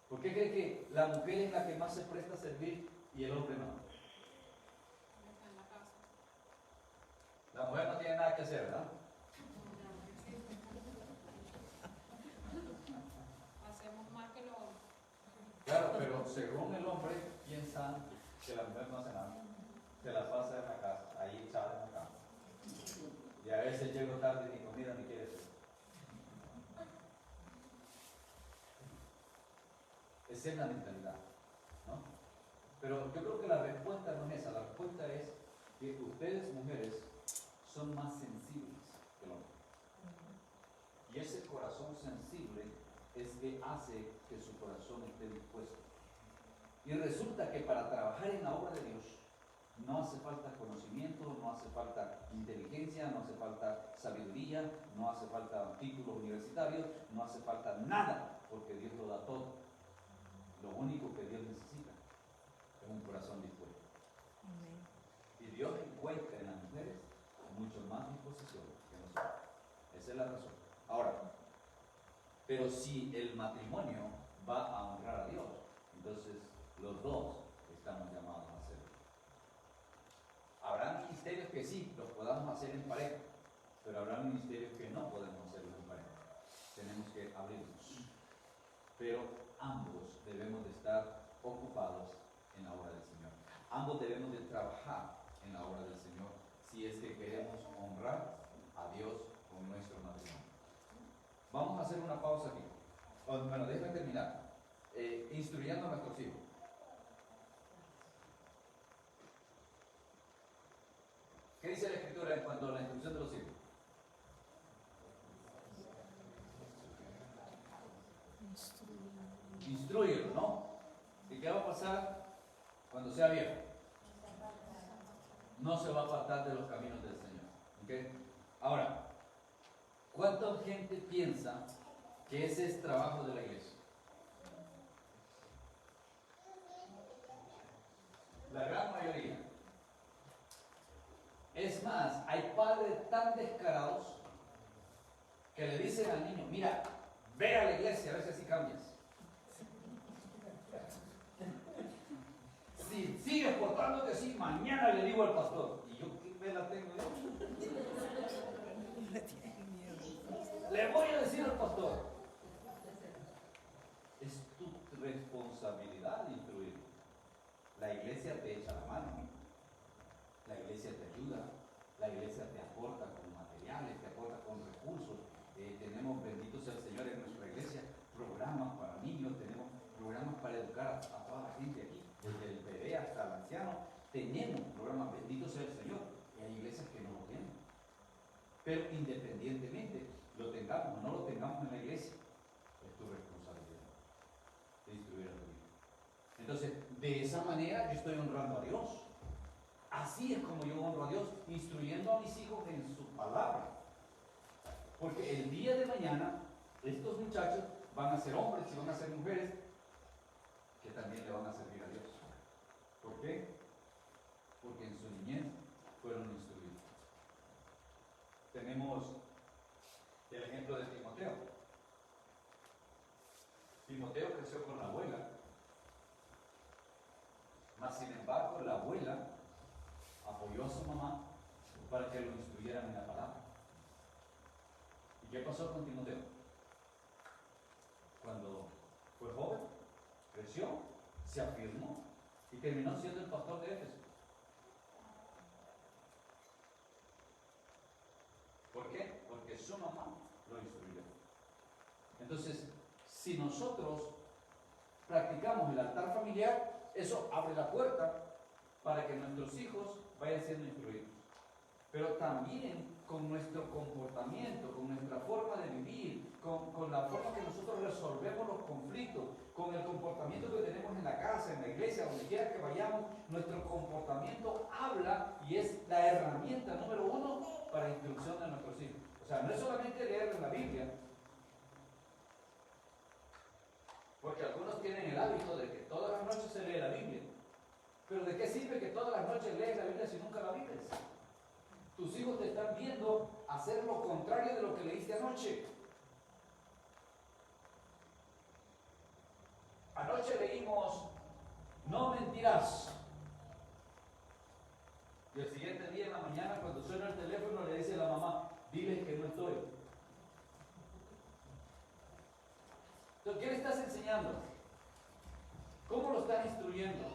¿Por qué cree que la mujer es la que más se presta a servir y el hombre no? Está en la casa. La mujer no tiene nada que hacer, ¿verdad? Hacemos más que los hombres. Claro, pero según el hombre piensa que la mujer no hace nada. Se la pasa en la casa, ahí echada en la cama. Y a veces llego tarde ni comida ni quiere hacer. Esa es la mentalidad, ¿no? Pero yo creo que la respuesta no es esa. La respuesta es que ustedes, mujeres, son más sensibles que el hombre. Y ese corazón sensible es que hace que su corazón esté dispuesto. Y resulta que para trabajar en la obra de Dios no hace falta conocimiento, no hace falta inteligencia, no hace falta sabiduría, no hace falta títulos universitarios, no hace falta nada, porque Dios lo da todo. Lo único que Dios necesita es un corazón dispuesto. Amén. Y Dios encuentra en las mujeres mucho más disposición que nosotros. Esa es la razón. Ahora, pero si el matrimonio va a honrar a Dios, entonces los dos estamos llamados a hacerlo. Habrá ministerios que sí, los podamos hacer en pareja, pero habrá ministerios que no podemos hacerlos en pareja. Tenemos que abrirnos. Pero ambos debemos de estar ocupados en la obra del Señor. Ambos debemos de trabajar en la obra del Señor si es que queremos honrar a Dios con nuestro matrimonio. Vamos a hacer una pausa aquí. Bueno, déjame terminar. Instruyendo a nuestros hijos. ¿Qué dice la Escritura en cuanto a la instrucción de los hijos? Instrúyelo, ¿no? ¿Y qué va a pasar cuando sea viejo? No se va a apartar de los caminos del Señor. ¿Okay? Ahora, ¿cuánta gente piensa que ese es trabajo de la iglesia? La gran mayoría. Es más, hay padres tan descarados que le dicen al niño, mira, ve a la iglesia a ver si así cambias. Si sigues portándote así, mañana le digo al pastor. ¿Y yo qué vela tengo yo? Le voy a decir al pastor. Es tu responsabilidad instruir. La iglesia te echa la mano. La iglesia te ayuda, la iglesia te aporta con materiales, te aporta con recursos. Tenemos, bendito sea el Señor, en nuestra iglesia, programas para niños, tenemos programas para educar a toda la gente aquí, desde el bebé hasta el anciano. Tenemos programas, bendito sea el Señor. Y hay iglesias que no lo tienen. Pero independientemente, lo tengamos o no lo tengamos en la iglesia, es tu responsabilidad de instruir a tu hijo. Entonces, de esa manera yo estoy honrando a Dios. Así es como yo honro a Dios, instruyendo a mis hijos en su palabra. Porque el día de mañana, estos muchachos van a ser hombres y van a ser mujeres que también le van a servir a Dios. ¿Por qué? Porque en su niñez fueron instruidos. Tenemos el ejemplo de Timoteo. Timoteo creció con la abuela, mas sin embargo la abuela apoyó a su mamá para que lo instruyeran en la palabra. ¿Y qué pasó con Timoteo? Cuando fue joven, creció, se afirmó y terminó siendo el pastor de Éfeso. ¿Por qué? Porque su mamá lo instruyó. Entonces, si nosotros practicamos el altar familiar, eso abre la puerta para que nuestros hijos vayan siendo instruidos. Pero también con nuestro comportamiento, con nuestra forma de vivir, con la forma que nosotros resolvemos los conflictos, con el comportamiento que tenemos en la casa, en la iglesia, donde quiera que vayamos, nuestro comportamiento habla y es la herramienta número 1 para instrucción de nuestros hijos. O sea, no es solamente leer la Biblia, porque algunos tienen el hábito de que todas las noches se lee la Biblia. Pero ¿de qué sirve que todas las noches lees la Biblia si nunca la vives? Tus hijos te están viendo hacer lo contrario de lo que leíste anoche. Anoche leímos, no mentirás. Y el siguiente día en la mañana, cuando suena el teléfono, le dice a la mamá, diles que no estoy. Entonces, ¿qué le estás enseñando? ¿Cómo lo estás instruyendo?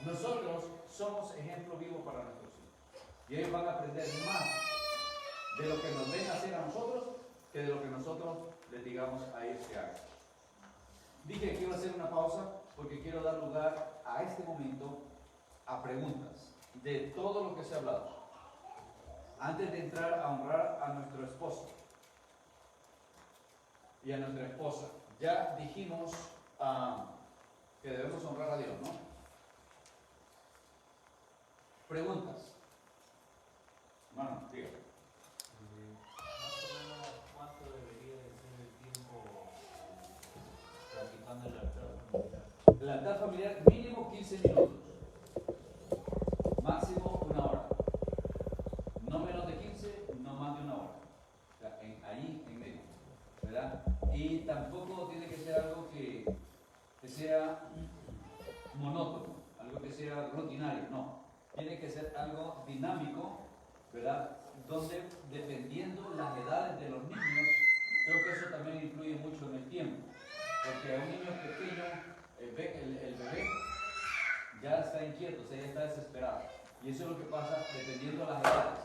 Nosotros somos ejemplo vivo para nuestros hijos. Y ellos van a aprender más de lo que nos ven hacer a nosotros que de lo que nosotros les digamos a ellos que hagan. Dije que iba a hacer una pausa porque quiero dar lugar a este momento a preguntas de todo lo que se ha hablado. Antes de entrar a honrar a nuestro esposo y a nuestra esposa, ya dijimos que debemos honrar a Dios, ¿no? Preguntas. Hermano, dígame. Más o menos, ¿cuánto debería de ser el tiempo practicando el altar familiar? El altar familiar, mínimo 15 minutos. Máximo 1 hora. No menos de 15, no más de 1 hora. O sea, ahí en medio. ¿Verdad? Y tampoco tiene que ser algo que sea monótono, algo que sea rutinario, no. Tiene que ser algo dinámico, ¿verdad? Donde, dependiendo las edades de los niños, creo que eso también influye mucho en el tiempo. Porque a un niño pequeño, el bebé ya está inquieto, o sea, ya está desesperado. Y eso es lo que pasa dependiendo de las edades.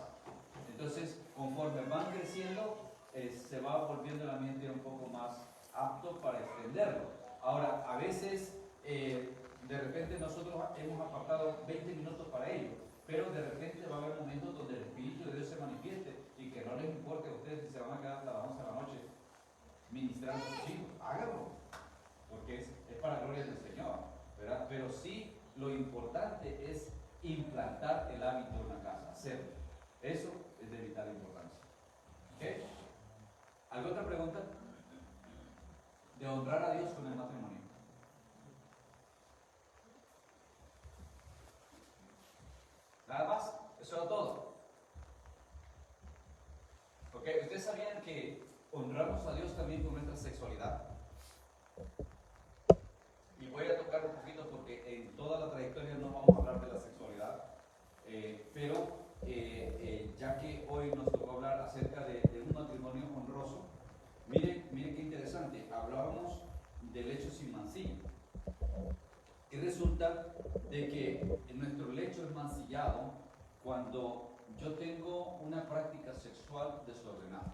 Entonces, conforme van creciendo, se va volviendo el ambiente un poco más apto para extenderlo. Ahora, a veces, de repente nosotros hemos apartado 20 minutos para ello, pero de repente va a haber momentos donde el Espíritu de Dios se manifieste y que no les importe a ustedes si se van a quedar hasta las 11 de la noche ministrando a sus hijos. Háganlo, porque es para gloria del Señor, ¿verdad? Pero sí, lo importante es implantar el hábito en la casa, hacerlo. Eso es de vital importancia. ¿Ok? ¿Alguna otra pregunta? De honrar a Dios con el matrimonio. Nada más, eso era todo. ¿Ok? ¿Ustedes sabían que honramos a Dios también con nuestra sexualidad? Y voy a tocar un poquito porque en toda la trayectoria no vamos a hablar de la sexualidad, pero ya que hoy nos tocó hablar acerca de un matrimonio honroso, miren qué interesante, hablábamos del lecho sin mancilla. Y resulta de que nuestro lecho es mancillado cuando yo tengo una práctica sexual desordenada.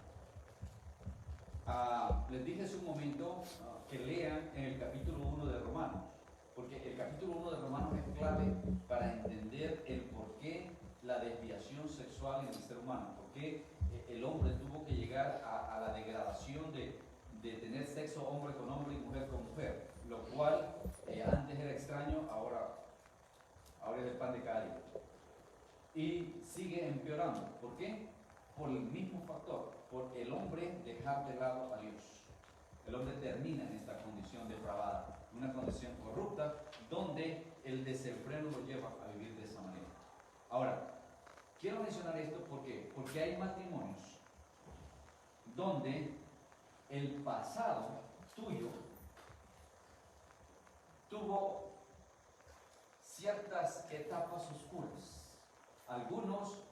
Les dije hace un momento que lean en el capítulo 1 de Romanos, porque el capítulo 1 de Romanos es clave para entender el por qué la desviación sexual en el ser humano, por qué el hombre tuvo que llegar a la degradación de tener sexo hombre con hombre y mujer con mujer, lo cual antes era extraño, ahora es el pan de cada día. Y sigue empeorando. ¿Por qué? Por el mismo factor, por el hombre dejar de lado a Dios. El hombre termina en esta condición depravada, una condición corrupta, donde el desenfreno lo lleva a vivir de esa manera. Ahora, quiero mencionar esto porque hay matrimonios donde el pasado tuyo tuvo ciertas etapas oscuras. Algunos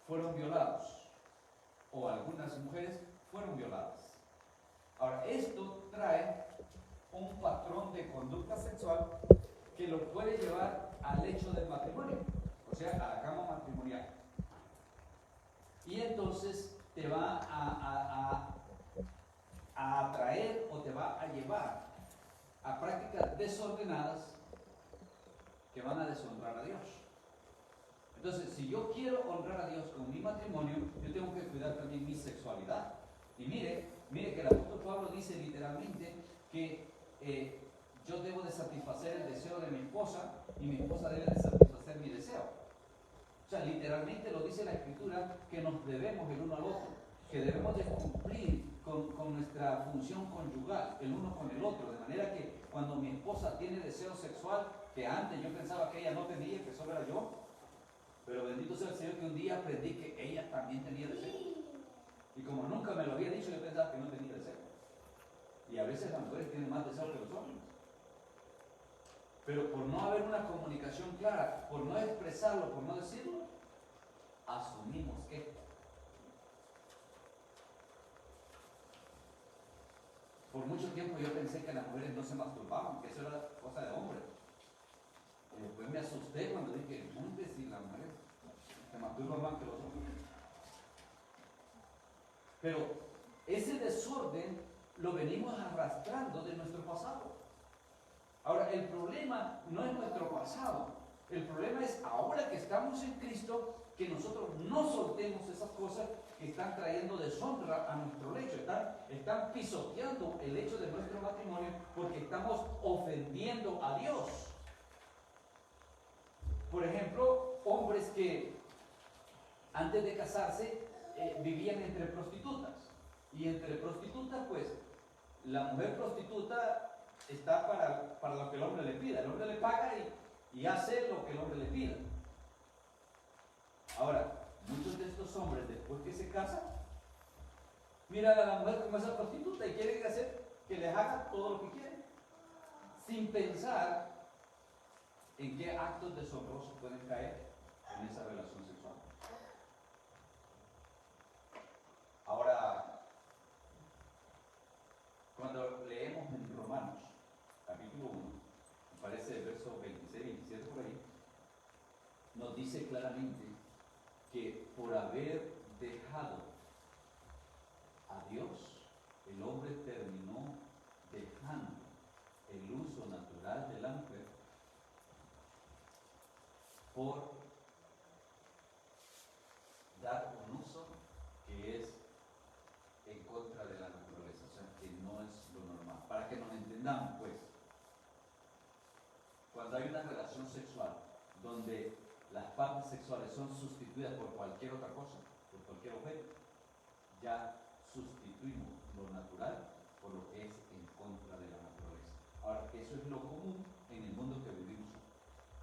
fueron violados o algunas mujeres fueron violadas. Ahora, esto trae un patrón de conducta sexual que lo puede llevar al hecho del matrimonio, o sea, a la cama matrimonial. Y entonces te va a atraer o te va a llevar a prácticas desordenadas que van a deshonrar a Dios. Entonces, si yo quiero honrar a Dios con mi matrimonio, yo tengo que cuidar también mi sexualidad. Y mire que el apóstol Pablo dice literalmente que yo debo de satisfacer el deseo de mi esposa y mi esposa debe de satisfacer mi deseo. O sea, literalmente lo dice la Escritura que nos debemos el uno al otro, que debemos de cumplir con nuestra función conyugal, el uno con el otro, de manera que cuando mi esposa tiene deseo sexual, que antes yo pensaba que ella no tenía, que solo era yo, pero bendito sea el Señor que un día aprendí que ella también tenía deseo. Y como nunca me lo había dicho, yo pensaba que no tenía deseo. Y a veces las mujeres tienen más deseo que los hombres. Pero por no haber una comunicación clara, por no expresarlo, por no decirlo, asumimos que. Por mucho tiempo yo pensé que las mujeres no se masturbaban, que eso era cosa de hombres. Y después me asusté cuando dije, hombres y las mujeres se masturban más que los hombres. Pero ese desorden lo venimos arrastrando de nuestro pasado. Ahora, el problema no es nuestro pasado, el problema es ahora que estamos en Cristo, que nosotros no soltemos esas cosas que están trayendo deshonra a nuestro lecho, están pisoteando el hecho de nuestro matrimonio porque estamos ofendiendo a Dios. Por ejemplo, hombres que antes de casarse vivían entre prostitutas. Y entre prostitutas, pues, la mujer prostituta está para lo que el hombre le pida. El hombre le paga y hace lo que el hombre le pida. Ahora, muchos de estos hombres, después que se casan, miran a la mujer como esa prostituta y quieren hacer que les haga todo lo que quieren, sin pensar en qué actos deshonrosos pueden caer en esa relación sexual. Ahora, cuando leemos en Romanos, capítulo 1, me parece el verso 26, 27 por ahí, nos dice claramente que por haber dejado a Dios, el hombre terminó dejando el uso natural de la mujer por dar un uso que es en contra de la naturaleza, o sea, que no es lo normal. Para que nos entendamos, pues, cuando hay una relación sexual donde las partes sexuales son sustituidas por cualquier otra cosa, por cualquier objeto, ya sustituimos lo natural por lo que es en contra de la naturaleza. Ahora, eso es lo común en el mundo que vivimos hoy.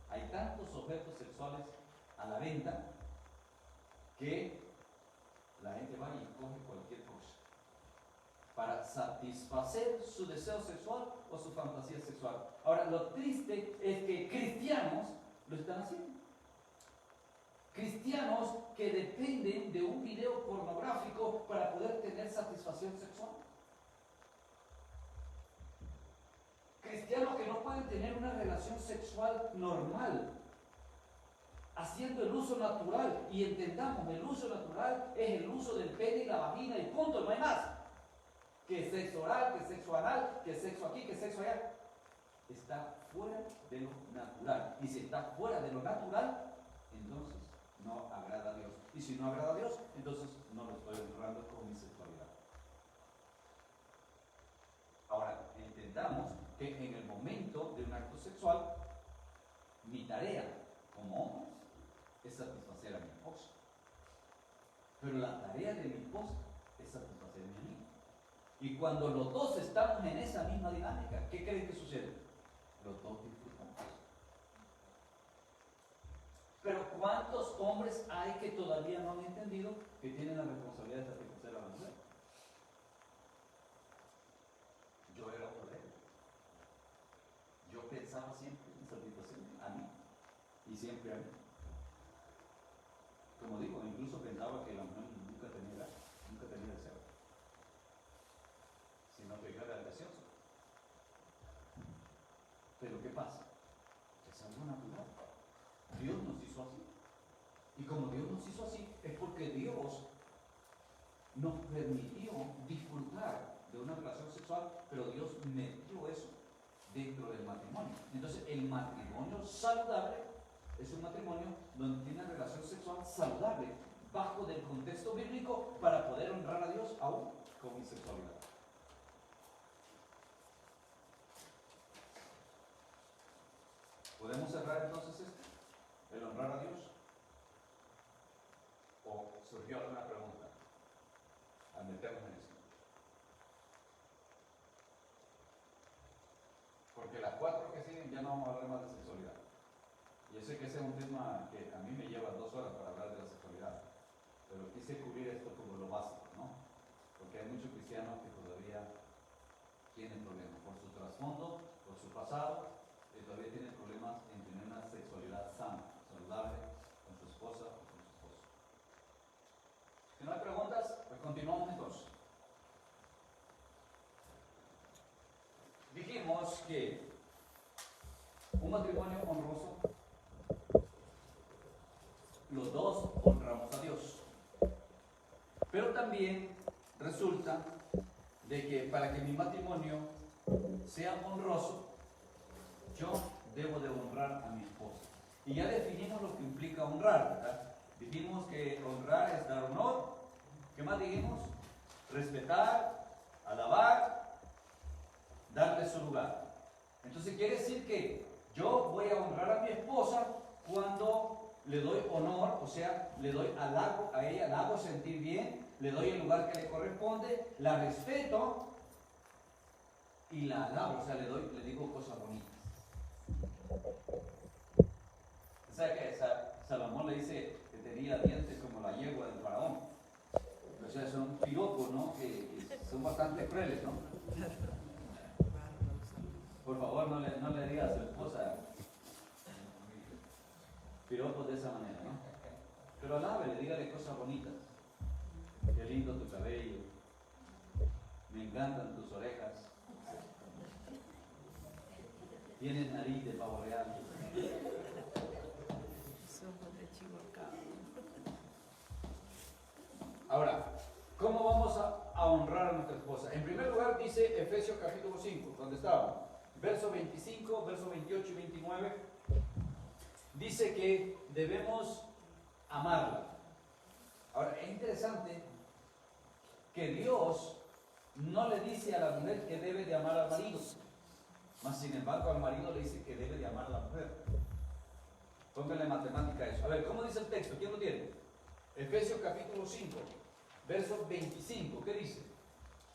Hay tantos objetos sexuales a la venta que la gente va y coge cualquier cosa para satisfacer su deseo sexual o su fantasía sexual. Ahora, lo triste es que cristianos lo están haciendo. Cristianos que dependen de un video pornográfico para poder tener satisfacción sexual. Cristianos que no pueden tener una relación sexual normal, haciendo el uso natural. Y entendamos, el uso natural es el uso del pene y la vagina y punto, no hay más. Que sexo oral, que sexo anal, que sexo aquí, que sexo allá. Está fuera de lo natural. Y si está fuera de lo natural, entonces no agrada a Dios. Y si no agrada a Dios, entonces no lo estoy honrando con mi sexualidad. Ahora, entendamos que en el momento de un acto sexual, mi tarea como hombre es satisfacer a mi esposa. Pero la tarea de mi esposa es satisfacerme a mí. Y cuando los dos estamos en esa misma dinámica, ¿qué creen que sucede? Los dos disfrutamos. Pero ¿cuántos hombres hay que todavía no han entendido que tienen la responsabilidad de satisfacer a la mujer? Yo era uno de ellos. Yo pensaba siempre en satisfacerme a mí y siempre a mí. Como digo, incluso pensaba que la mujer nunca tenía deseo, sino que yo era el deseoso. Pero ¿qué pasa? Es algo natural. Dios nos hizo así. Y como Dios nos hizo así, es porque Dios nos permitió disfrutar de una relación sexual, pero Dios metió eso dentro del matrimonio. Entonces, el matrimonio saludable es un matrimonio donde tiene una relación sexual saludable, bajo del contexto bíblico, para poder honrar a Dios aún con mi sexualidad. ¿Podemos cerrar entonces esto? ¿El honrar a Dios? ¿O surgió alguna pregunta al meternos en esto? Porque las 4 que siguen ya no vamos a hablar más de sexualidad. Yo sé que ese es un tema que a mí me lleva 2 horas para hablar de la sexualidad, pero quise cubrir esto como lo básico, ¿no? Porque hay muchos cristianos que todavía tienen problemas por su trasfondo, por su pasado, todavía tienen problemas en tener una sexualidad sana, saludable, con su esposa o con su esposo. Si no hay preguntas, pues continuamos entonces. Dijimos que un matrimonio honroso, los dos honramos a Dios. Pero también resulta de que para que mi matrimonio sea honroso, yo debo de honrar a mi esposa. Y ya definimos lo que implica honrar, ¿verdad? Dijimos que honrar es dar honor, ¿Qué más dijimos? Respetar, alabar, darle su lugar. Entonces quiere decir que yo voy a honrar a mi esposa cuando le doy honor, o sea, le doy halago a ella, la hago sentir bien, le doy el lugar que le corresponde, la respeto y la alabo, o sea, le digo cosas bonitas. O sea que Salomón le dice que tenía dientes como la yegua del faraón. O sea, son piropos, ¿no? Que son bastante crueles, ¿no? Por favor, no le digas a su esposa piropos de esa manera, ¿no? Pero alábele, dígale cosas bonitas. Qué lindo tu cabello. Me encantan tus orejas. Tienes nariz de pavo real. Ahora, ¿cómo vamos a honrar a nuestra esposa? En primer lugar dice Efesios capítulo 5, donde estábamos, verso 25, verso 28 y 29, dice que debemos amarla. Ahora, es interesante que Dios no le dice a la mujer que debe de amar al marido, mas sin embargo al marido le dice que debe de amar a la mujer. Pónganle matemática a eso. A ver, ¿cómo dice el texto? ¿Quién lo tiene? Efesios capítulo 5, verso 25, ¿qué dice?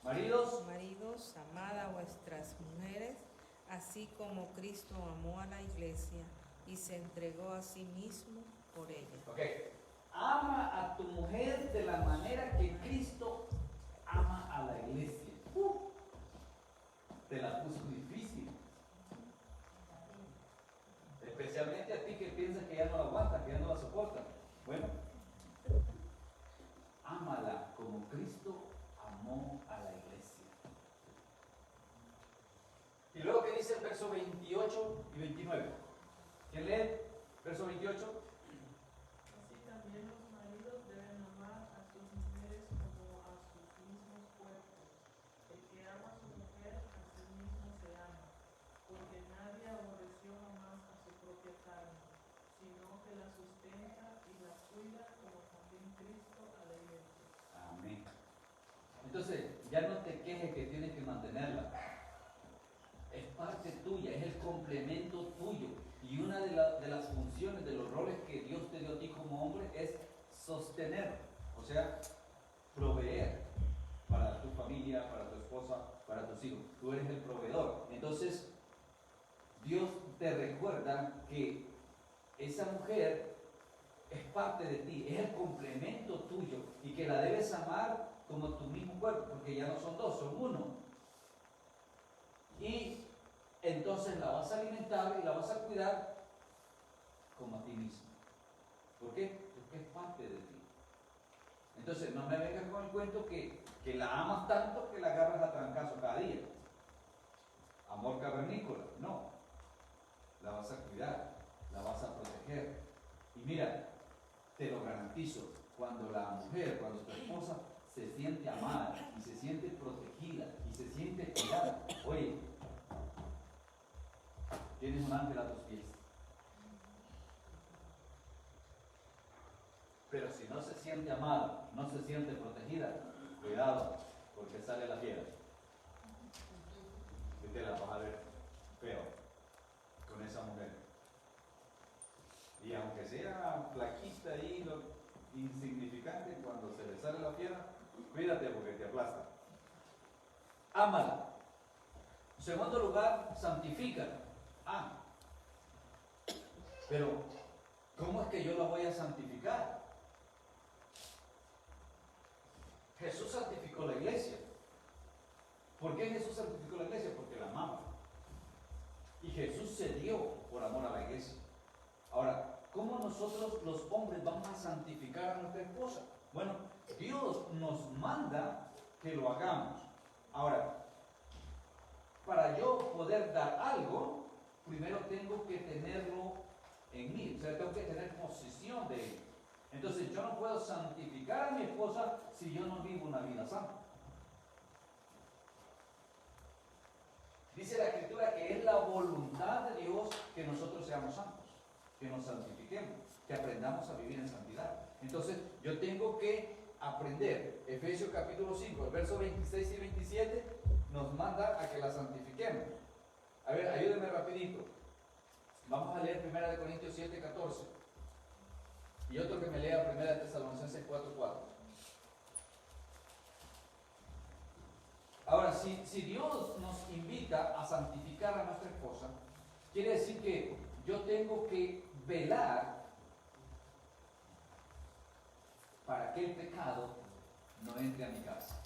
Maridos, amad a vuestras mujeres, así como Cristo amó a la iglesia y se entregó a sí mismo por ella. ok, ama a tu mujer de la manera que Cristo ama a la iglesia. Te la puso difícil. Especialmente a ti que piensas que ya no la aguanta, que ya no la soporta. Bueno, ámala como Cristo amó a la iglesia. Y luego, ¿qué dice el verso 28 y 29? ¿Quién lee? Verso 28. Así también los maridos deben amar a sus mujeres como a sus mismos cuerpos. El que ama a su mujer, a sí mismo se ama, porque nadie aborreció jamás a su propia carne, sino que la sustenta y la cuida como también Cristo a la iglesia. Amén. Entonces, ya no te quejes que tienes que mantenerla. Es parte tuya, es el complemento tuyo. Y una de las funciones, de los roles que Dios te dio a ti como hombre es sostener, o sea, proveer para tu familia, para tu esposa, para tus hijos. Tú eres el proveedor. Entonces, Dios te recuerda que esa mujer es parte de ti, es el complemento tuyo y que la debes amar como tu mismo cuerpo, porque ya no son dos, son uno. Y entonces la vas a alimentar y la vas a cuidar como a ti mismo. ¿Por qué? Porque es parte de ti. Entonces no me vengas con el cuento que la amas tanto que la agarras a trancazo cada día. Amor cavernícola, no. La vas a cuidar, la vas a proteger. Y mira, te lo garantizo, cuando la mujer, cuando tu esposa se siente amada y se siente protegida y se siente cuidada, oye, tienes un ángel a tus pies. Pero si no se siente amada, no se siente protegida, cuidado, porque sale la fiera. Y te la vas a ver feo con esa mujer. Y aunque sea flaquita y insignificante, cuando se le sale la fiera, cuídate porque te aplasta. Ámala. En segundo lugar, santifícala. Pero, ¿cómo es que yo la voy a santificar? Jesús santificó la iglesia. ¿Por qué Jesús santificó la iglesia? Porque la amaba. Y Jesús se dio por amor a la iglesia. Ahora, ¿cómo nosotros los hombres vamos a santificar a nuestra esposa? Bueno, Dios nos manda que lo hagamos. Ahora, para yo poder dar algo, primero tengo que tenerlo en mí, o sea, tengo que tener posesión de él. Entonces yo no puedo santificar a mi esposa si yo no vivo una vida santa. Dice la Escritura que es la voluntad de Dios que nosotros seamos santos, que nos santifiquemos, que aprendamos a vivir en santidad. Entonces yo tengo que aprender. Efesios capítulo 5, el verso 26 y 27 nos manda a que la santifiquemos. A ver, ayúdenme rapidito. Vamos a leer 1 Corintios 7, 14. Y otro que me lea 1 Tesalonicenses 4, 4. Ahora, si Dios nos invita a santificar a nuestra esposa, quiere decir que yo tengo que velar para que el pecado no entre a mi casa.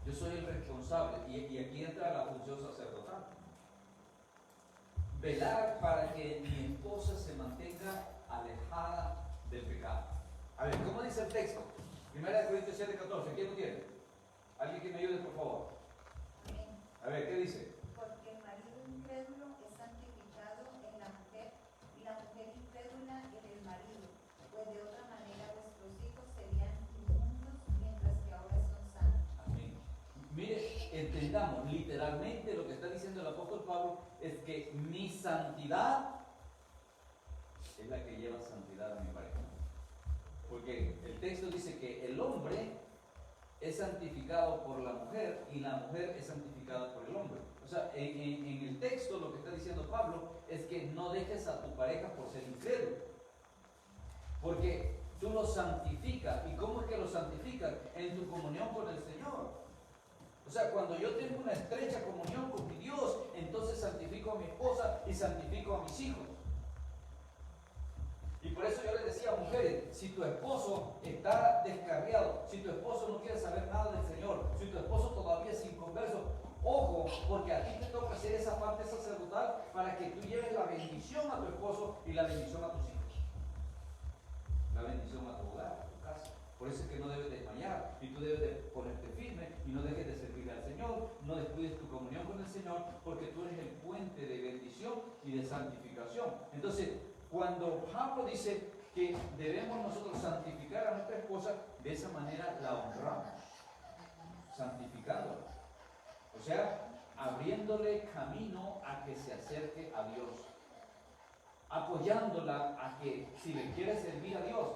Yo soy el responsable, y aquí entra la función sacerdotal. Velar para que mi esposa se mantenga alejada del pecado. A ver, ¿cómo dice el texto? 1 Corintios 7, 14, ¿quién lo tiene? Alguien que me ayude, por favor. A ver, ¿qué dice? Porque el marido incrédulo es santificado en la mujer y la mujer incrédula en el marido, pues de otra manera vuestros hijos serían inmundos mientras que ahora son santos. Amén. Mire, entendamos, literalmente lo que está diciendo el apóstol Pablo es que mi santidad es la que lleva santidad a mi pareja. Porque el texto dice que el hombre es santificado por la mujer y la mujer es santificada por el hombre. O sea, en el texto lo que está diciendo Pablo es que no dejes a tu pareja por ser incrédulo. Porque tú lo santificas. ¿Y cómo es que lo santificas? En tu comunión con el Señor. O sea, cuando yo tengo una estrecha comunión con mi Dios, entonces santifico a mi esposa y santifico a mis hijos. Y por eso yo les decía, mujeres, si tu esposo está descarriado, si tu esposo no quiere saber nada del Señor, si tu esposo todavía es inconverso, ojo, porque a ti te toca hacer esa parte sacerdotal para que tú lleves la bendición a tu esposo y la bendición a tus hijos. La bendición a tu hogar, a tu casa. Por eso es que no debes desmayar y tú debes de ponerte firme y no dejes de servir al Señor, no descuides tu comunión con el Señor, porque tú eres el puente de bendición y de santificación. Entonces, cuando Pablo dice que debemos nosotros santificar a nuestra esposa, de esa manera la honramos, santificándola. O sea, abriéndole camino a que se acerque a Dios, apoyándola a que si le quiere servir a Dios,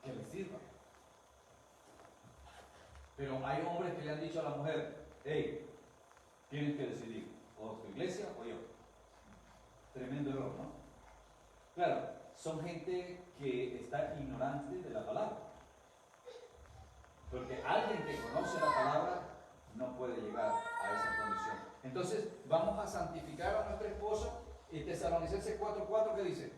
que le sirva. Pero hay hombres que le han dicho a la mujer, hey, tienes que decidir, o tu iglesia o yo. Tremendo error, ¿no? Claro, son gente que está ignorante de la palabra. Porque alguien que conoce la palabra no puede llegar a esa condición. Entonces, vamos a santificar a nuestra esposa. Y Tesalonicenses 4:4, ¿qué dice?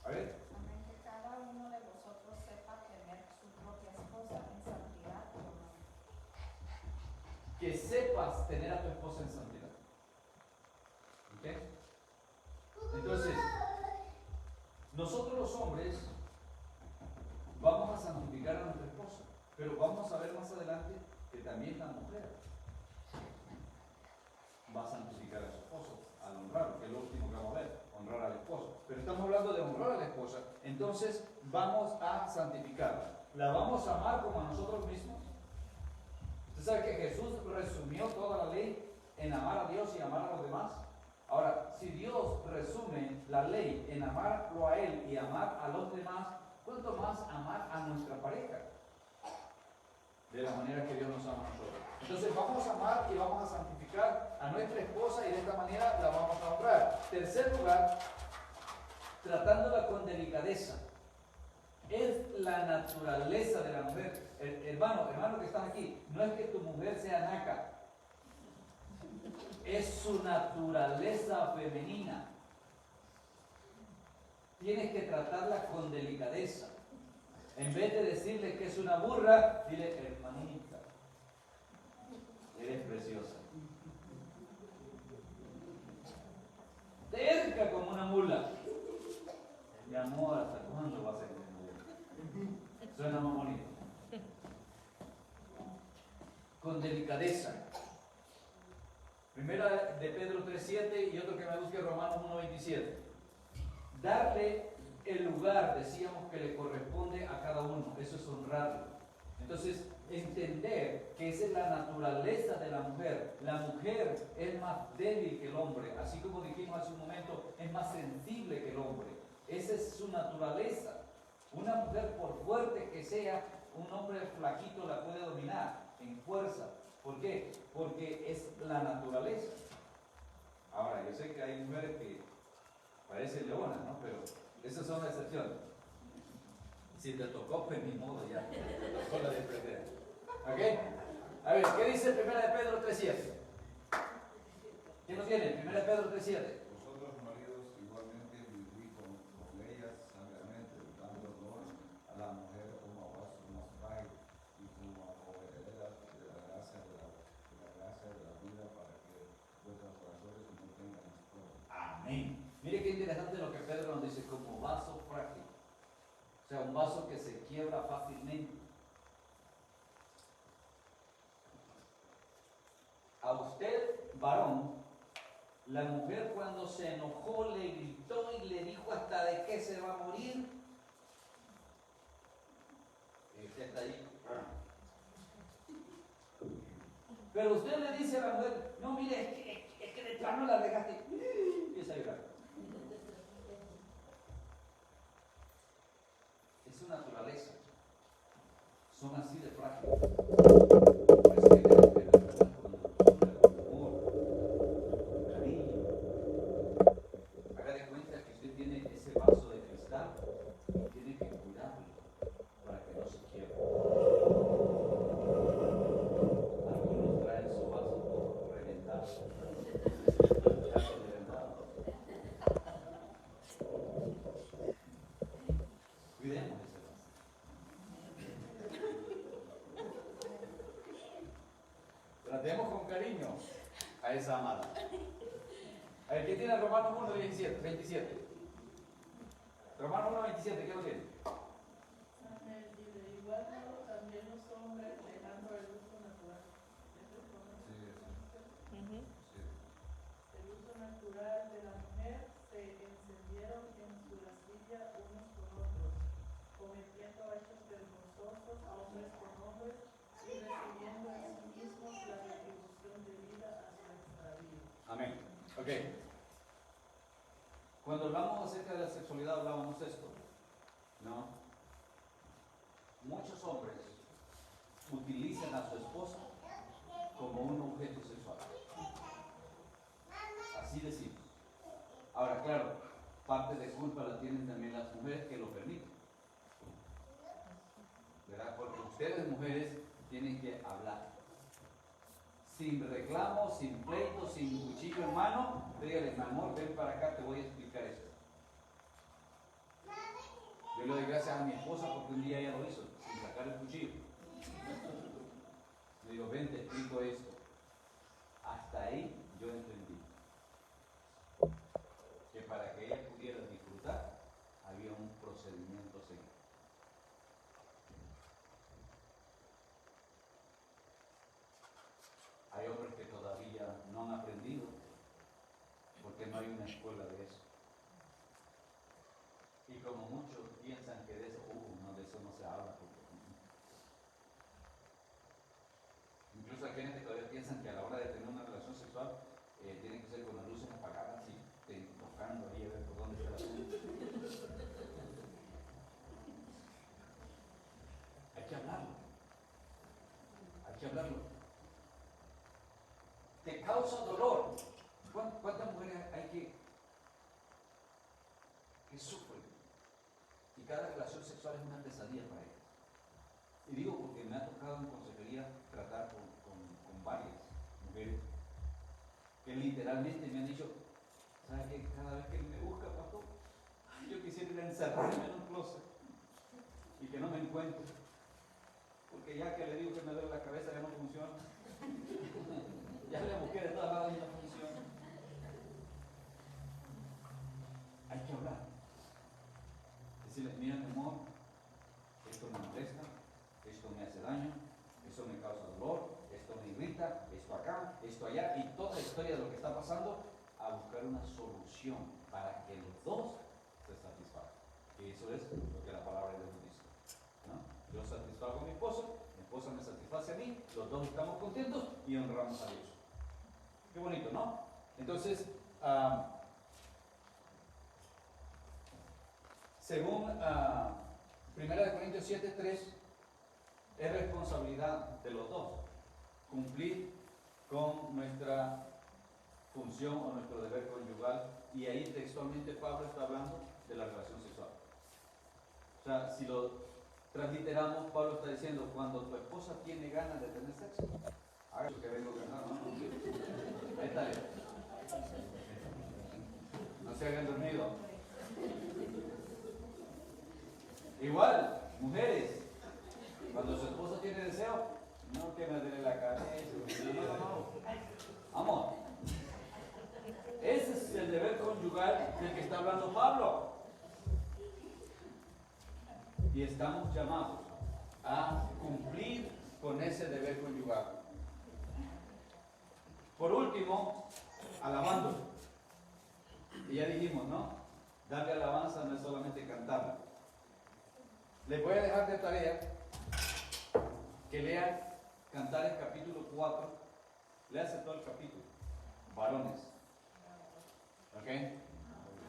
A ver. Amén, que cada uno de vosotros sepa tener su propia esposa en santidad y honor. Que sepas tener a tu esposa en santidad. ¿Ok? Entonces, nosotros los hombres vamos a santificar a nuestra esposa, pero vamos a ver más adelante que también la mujer va a santificar a su esposo al honrar, que es lo último que vamos a ver, honrar al esposo. Pero estamos hablando de honrar a la esposa, entonces vamos a santificarla. ¿La vamos a amar como a nosotros mismos? Usted sabe que Jesús resumió toda la ley en amar a Dios y amar a los demás. Ahora, si Dios resume la ley en amarlo a Él y amar a los demás, ¿cuánto más amar a nuestra pareja? De la manera que Dios nos ama a nosotros. Entonces vamos a amar y vamos a santificar a nuestra esposa y de esta manera la vamos a honrar. Tercer lugar, tratándola con delicadeza. Es la naturaleza de la mujer. Hermano que están aquí, no es que tu mujer sea naca. Es su naturaleza femenina. Tienes que tratarla con delicadeza. En vez de decirle que es una burra, dile, hermanita, eres preciosa. Terca como una mula. Mi amor, ¿hasta cuándo va a ser como mula? Suena más bonito. Con delicadeza. Primera de Pedro 3:7 y otro que me busque Romanos 1:27. Darle el lugar, decíamos, que le corresponde a cada uno. Eso es honrarlo. Entonces, entender que esa es la naturaleza de la mujer. La mujer es más débil que el hombre. Así como dijimos hace un momento, es más sensible que el hombre. Esa es su naturaleza. Una mujer, por fuerte que sea, un hombre flaquito la puede dominar en fuerza. ¿Por qué? Porque es la naturaleza. Ahora, yo sé que hay mujeres que parecen leonas, ¿no? Pero esas son las excepciones. Si te tocó, pues ni modo ya. Te tocó la de aprender. ¿Ok? A ver, ¿qué dice 1 de Pedro 3:7? ¿Quién lo tiene? 1 de Pedro 3:7. Vosotros, maridos, igualmente vivid con ellas sabiamente, dando honor a la mujer como a vaso más frágil y como a coheredera de la gracia de la vida, para que vuestros corazones no tengan estorbo. Amén. Mire qué interesante lo que Pedro nos dice, como vaso frágil. O sea, un vaso que se quiebra fácilmente. A usted, varón, la mujer cuando se enojó le gritó y le dijo hasta de qué se va a morir. Y usted está ahí. Pero usted le dice a la mujer, no, mire, es que de plano la regaste. Y empieza a llorar. Es su naturaleza. Son así de frágiles. Por eso hay que respetarlas con dulzura, con amor, con cariño. Haga de cuenta que usted tiene ese vaso de cristal y tiene que cuidarlo para que no se quiebre. Algunos traen su vaso todo reventado. Ya se reventado. Cuidemos ese vaso. Tratemos con cariño a esa amada. A ver, ¿quién tiene Romanos 1, 27? Romanos 1, 27, ¿qué lo tiene? Amén. Y de igual modo también los hombres, dejando el uso natural. ¿Ese es Romanos? Ujú. El uso natural de la mujer se encendieron en su lascivia unos con otros, cometiendo hechos vergonzosos hombres con hombres y recibiendo en sí mismos la retribución debida a su extravío. Amén. Ok. Cuando hablamos acerca de la sexualidad hablábamos esto, ¿no? Muchos hombres utilizan a su esposa como un objeto sexual. Así decimos. Ahora, claro, parte de culpa la tienen también las mujeres que lo permiten. ¿Verdad? Porque ustedes, mujeres, tienen que hablar. Sin reclamo, sin pleito, sin cuchillo en mano, dígale, mi amor, ven para acá, te voy a explicar esto. Yo le doy gracias a mi esposa porque un día ella lo hizo, sin sacar el cuchillo. Le digo, ven, te explico esto. Hasta ahí yo entendí que para que ella pudiera disfrutar, había un procedimiento a seguir. Hay hombres que todavía no han aprendido porque no hay una escuela de eso. Y como muchos piensan que de eso, no, de eso no se habla. Incluso hay quienes que todavía piensan que a la hora de tener una relación sexual tiene que ser con las luces apagadas y tocando ahí a ver por dónde está la luz. Hay que hablarlo. Hay que hablarlo. Te causa dolor. ¿Cuántas mujeres hay que sufren? Y cada relación sexual es una pesadilla para ellas. Y digo porque me ha tocado en consejería tratar con varias mujeres que literalmente me han dicho, ¿sabes qué? Cada vez que él me busca, pastor, yo quisiera ir a encerrarme en un closet y que no me encuentre. Porque ya que le digo que me duele la cabeza ya no funciona. Ya le busqué de todas lados y no funciona. Hay que hablar. Decirle, mira mi amor, esto me molesta, esto me hace daño, esto me causa dolor, esto me irrita, esto acá, esto allá, y toda la historia de lo que está pasando, a buscar una solución para que los dos se satisfagan. Y eso es lo que la palabra de Dios dice, ¿no? Yo satisfago a mi esposa me satisface a mí, los dos estamos contentos y honramos a Dios. Qué bonito, ¿no? Entonces, Según 1 Corintios 7:3, es responsabilidad de los dos cumplir con nuestra función o nuestro deber conyugal, y ahí textualmente Pablo está hablando de la relación sexual. O sea, si lo transliteramos, Pablo está diciendo, cuando tu esposa tiene ganas de tener sexo, haga eso que vengo a ganar, ¿no? Ahí está. No se hagan dormido. Igual, mujeres, cuando su esposa tiene deseo, no que me duele la cabeza, no. Amor. Ese es el deber conyugal del que está hablando Pablo. Y estamos llamados a cumplir con ese deber conyugal. Por último, alabando. Y ya dijimos, ¿no? Darle alabanza no es solamente cantarla. Les voy a dejar de tarea que lean Cantares capítulo 4. Léase todo el capítulo. Varones. ¿Ok?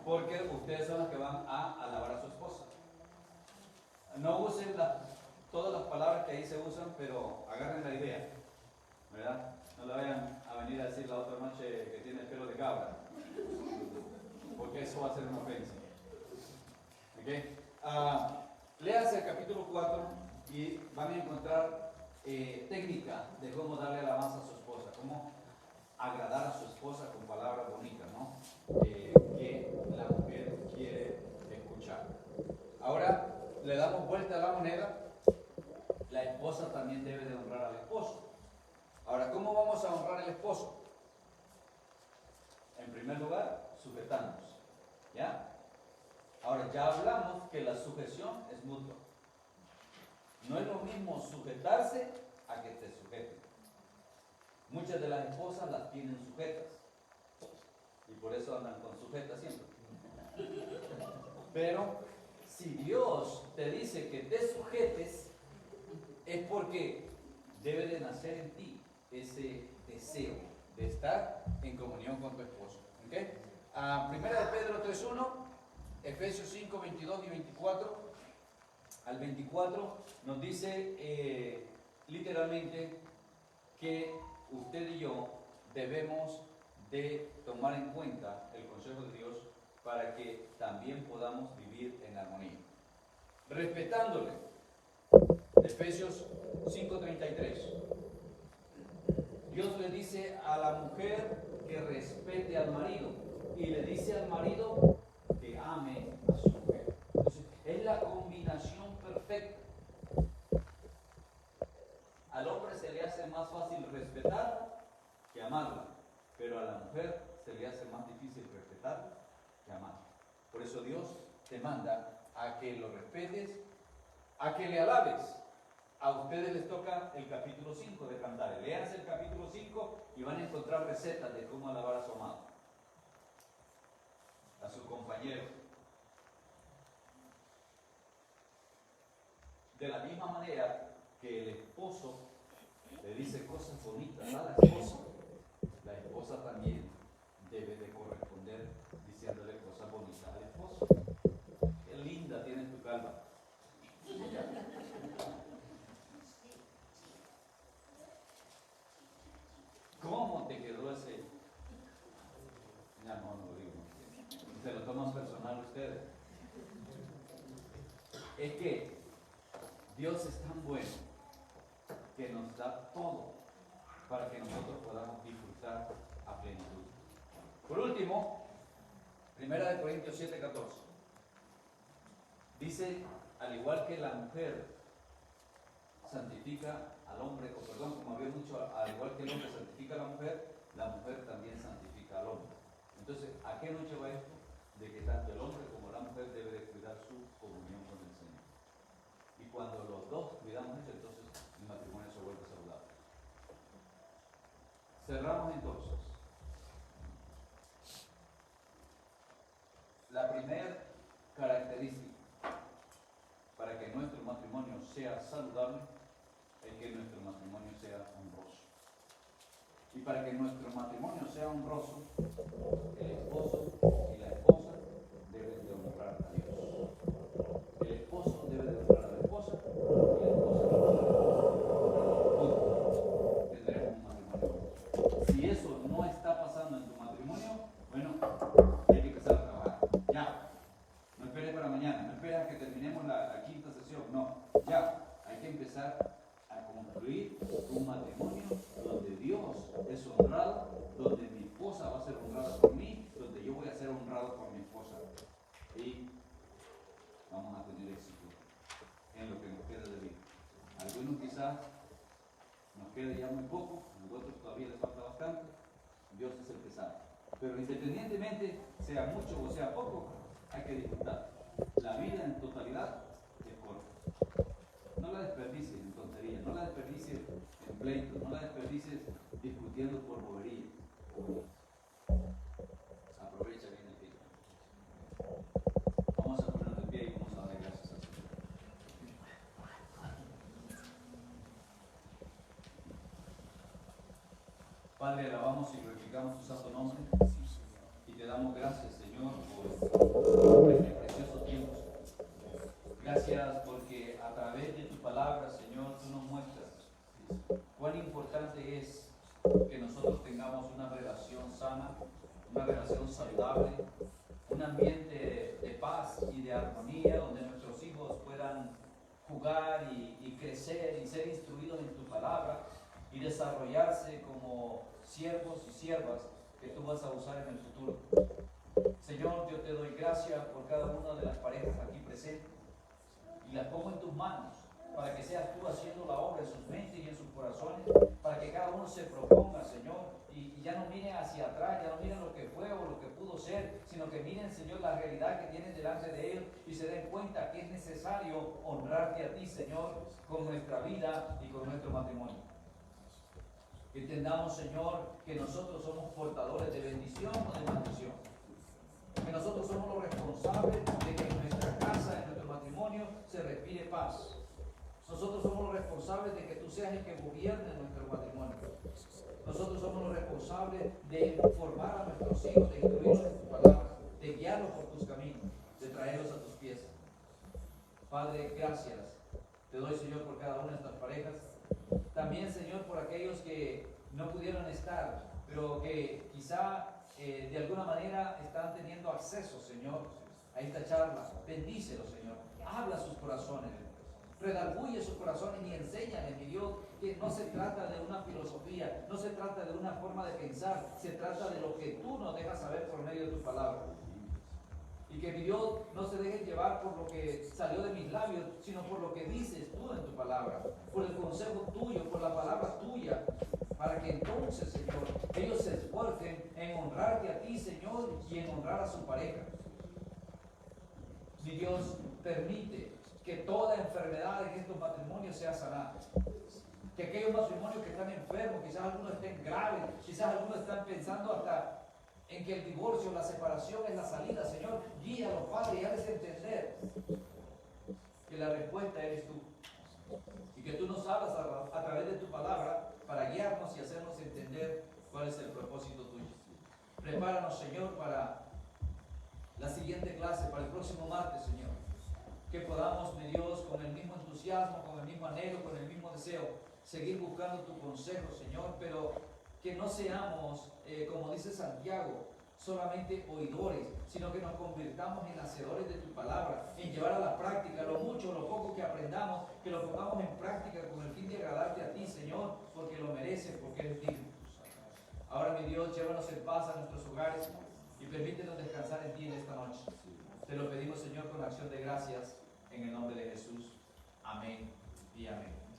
Porque ustedes son los que van a alabar a su esposa. No usen todas las palabras que ahí se usan, pero agarren la idea, ¿verdad? No le vayan a venir a decir la otra noche que tiene el pelo de cabra, porque eso va a ser una ofensa. ¿Ok? Léase el capítulo 4 y van a encontrar técnica de cómo darle alabanza a su esposa, cómo agradar a su esposa con palabras bonitas, ¿no? Que la mujer quiere escuchar. Ahora le damos vuelta a la moneda. La esposa también debe de honrar al esposo. Ahora, ¿cómo vamos a honrar al esposo? En primer lugar, sujetándonos. ¿Ya? Ahora, ya hablamos que la sujeción es mutua. No es lo mismo sujetarse a que te sujeten. Muchas de las esposas las tienen sujetas. Y por eso andan con sujetas siempre. Pero si Dios te dice que te sujetes, es porque debe de nacer en ti ese deseo de estar en comunión con tu esposo. ¿Okay? Primera de Pedro 3:1, Efesios 5, 22 y 24. Al 24 nos dice literalmente que usted y yo debemos de tomar en cuenta el consejo de Dios para que también podamos vivir en armonía. Respetándole. Efesios 5:33. Dios le dice a la mujer que respete al marido y le dice al marido que ame a su mujer. Entonces, es la combinación perfecta. Al hombre se le hace más fácil respetarla que amarla, pero a la mujer se le hace más difícil respetarla que amarla. Por eso Dios te manda a que lo respetes, a que le alabes. A ustedes les toca el capítulo 5 de Cantares. Léanse el capítulo 5 y van a encontrar recetas de cómo alabar a su amado, a su compañero. De la misma manera que el esposo le dice cosas bonitas a la esposa también debe de corresponder diciéndole cosas bonitas al esposo. Qué linda tienes tu calva. ¿Cómo te quedó ese? Ya no lo digo. Se lo toman personal ustedes. Es que Dios es tan bueno que nos da todo para que nosotros podamos disfrutar a plenitud. Por último, 1 Corintios 7:14. Dice, al igual que la mujer santifica al hombre, como había dicho, al igual que el hombre santifica a la mujer también santifica al hombre. Entonces, ¿a qué nos lleva esto? De que tanto el hombre como la mujer debe de cuidar su comunión con el Señor. Y cuando los dos cuidamos eso, entonces el matrimonio se vuelve saludable. Cerramos entonces. La primera característica para que nuestro matrimonio sea saludable es que nuestro matrimonio sea honroso. Y para que nuestro matrimonio sea honroso, el esposo y la esposa deben de honrar a Dios. quizás nos quede ya muy poco, a nosotros todavía les falta bastante, Dios es el que sabe. Pero independientemente, sea mucho o sea poco, hay que disfrutar. La vida en totalidad es corta. No la desperdicies en tonterías, no la desperdicies en pleitos, no la desperdicies discutiendo por bobería. Aprovecha bien el tiempo. Vamos a ponernos de pie y vamos a dar gracias al Señor. Padre, alabamos y glorificamos tu santo nombre y te damos gracias, Señor, por este precioso tiempo. Gracias porque a través de tu palabra, Señor, tú nos muestras cuán importante es que nosotros tengamos una relación sana, una relación saludable, un ambiente de paz y de armonía donde nuestros hijos puedan jugar y crecer y ser instruidos en tu palabra y desarrollarse como siervos y siervas que tú vas a usar en el futuro. Señor, yo te doy gracias por cada una de las parejas aquí presentes y las pongo en tus manos para que seas tú haciendo la obra en sus mentes y en sus corazones, para que cada uno se proponga, Señor, y ya no miren hacia atrás, ya no miren lo que fue o lo que pudo ser, sino que miren, Señor, la realidad que tienen delante de ellos y se den cuenta que es necesario honrarte a ti, Señor, con nuestra vida y con nuestro matrimonio. Que entendamos, Señor, que nosotros somos portadores de bendición o de maldición. Que nosotros somos los responsables de que en nuestra casa, en nuestro matrimonio, se respire paz. Nosotros somos los responsables de que tú seas el que gobierne nuestro matrimonio. Nosotros somos los responsables de formar a nuestros hijos, de instruirlos en tu palabra, de guiarlos por tus caminos, de traerlos a tus pies. Padre, gracias. Te doy, Señor, por cada una de estas parejas. También, Señor, por aquellos que no pudieron estar, pero que quizá de alguna manera están teniendo acceso, Señor, a esta charla. Bendícelos, Señor. Habla a sus corazones. Redarguye sus corazones y enséñales, mi Dios, que no se trata de una filosofía, no se trata de una forma de pensar, se trata de lo que tú nos dejas saber por medio de tu palabra. Y que mi Dios no se deje llevar por lo que salió de mis labios, sino por lo que dices tú en tu palabra, por el consejo tuyo, por la palabra tuya, para que entonces, Señor, ellos se esfuercen en honrarte a ti, Señor, y en honrar a su pareja. Mi Dios, permite que toda enfermedad en estos matrimonios sea sanada. Que aquellos matrimonios que están enfermos, quizás algunos estén graves, quizás algunos están pensando hasta en que el divorcio, la separación es la salida, Señor, guíalos, Padre, y hazles entender que la respuesta eres tú. Y que tú nos hablas a través de tu palabra para guiarnos y hacernos entender cuál es el propósito tuyo. Prepáranos, Señor, para la siguiente clase, para el próximo martes, Señor. Que podamos, mi Dios, con el mismo entusiasmo, con el mismo anhelo, con el mismo deseo, seguir buscando tu consejo, Señor, pero que no seamos, como dice Santiago, solamente oidores, sino que nos convirtamos en hacedores de tu palabra, en llevar a la práctica lo mucho o lo poco que aprendamos, que lo pongamos en práctica con el fin de agradarte a ti, Señor, porque lo mereces, porque eres digno. Ahora, mi Dios, llévanos en paz a nuestros hogares y permítenos descansar en ti en esta noche. Te lo pedimos, Señor, con acción de gracias, en el nombre de Jesús. Amén y amén.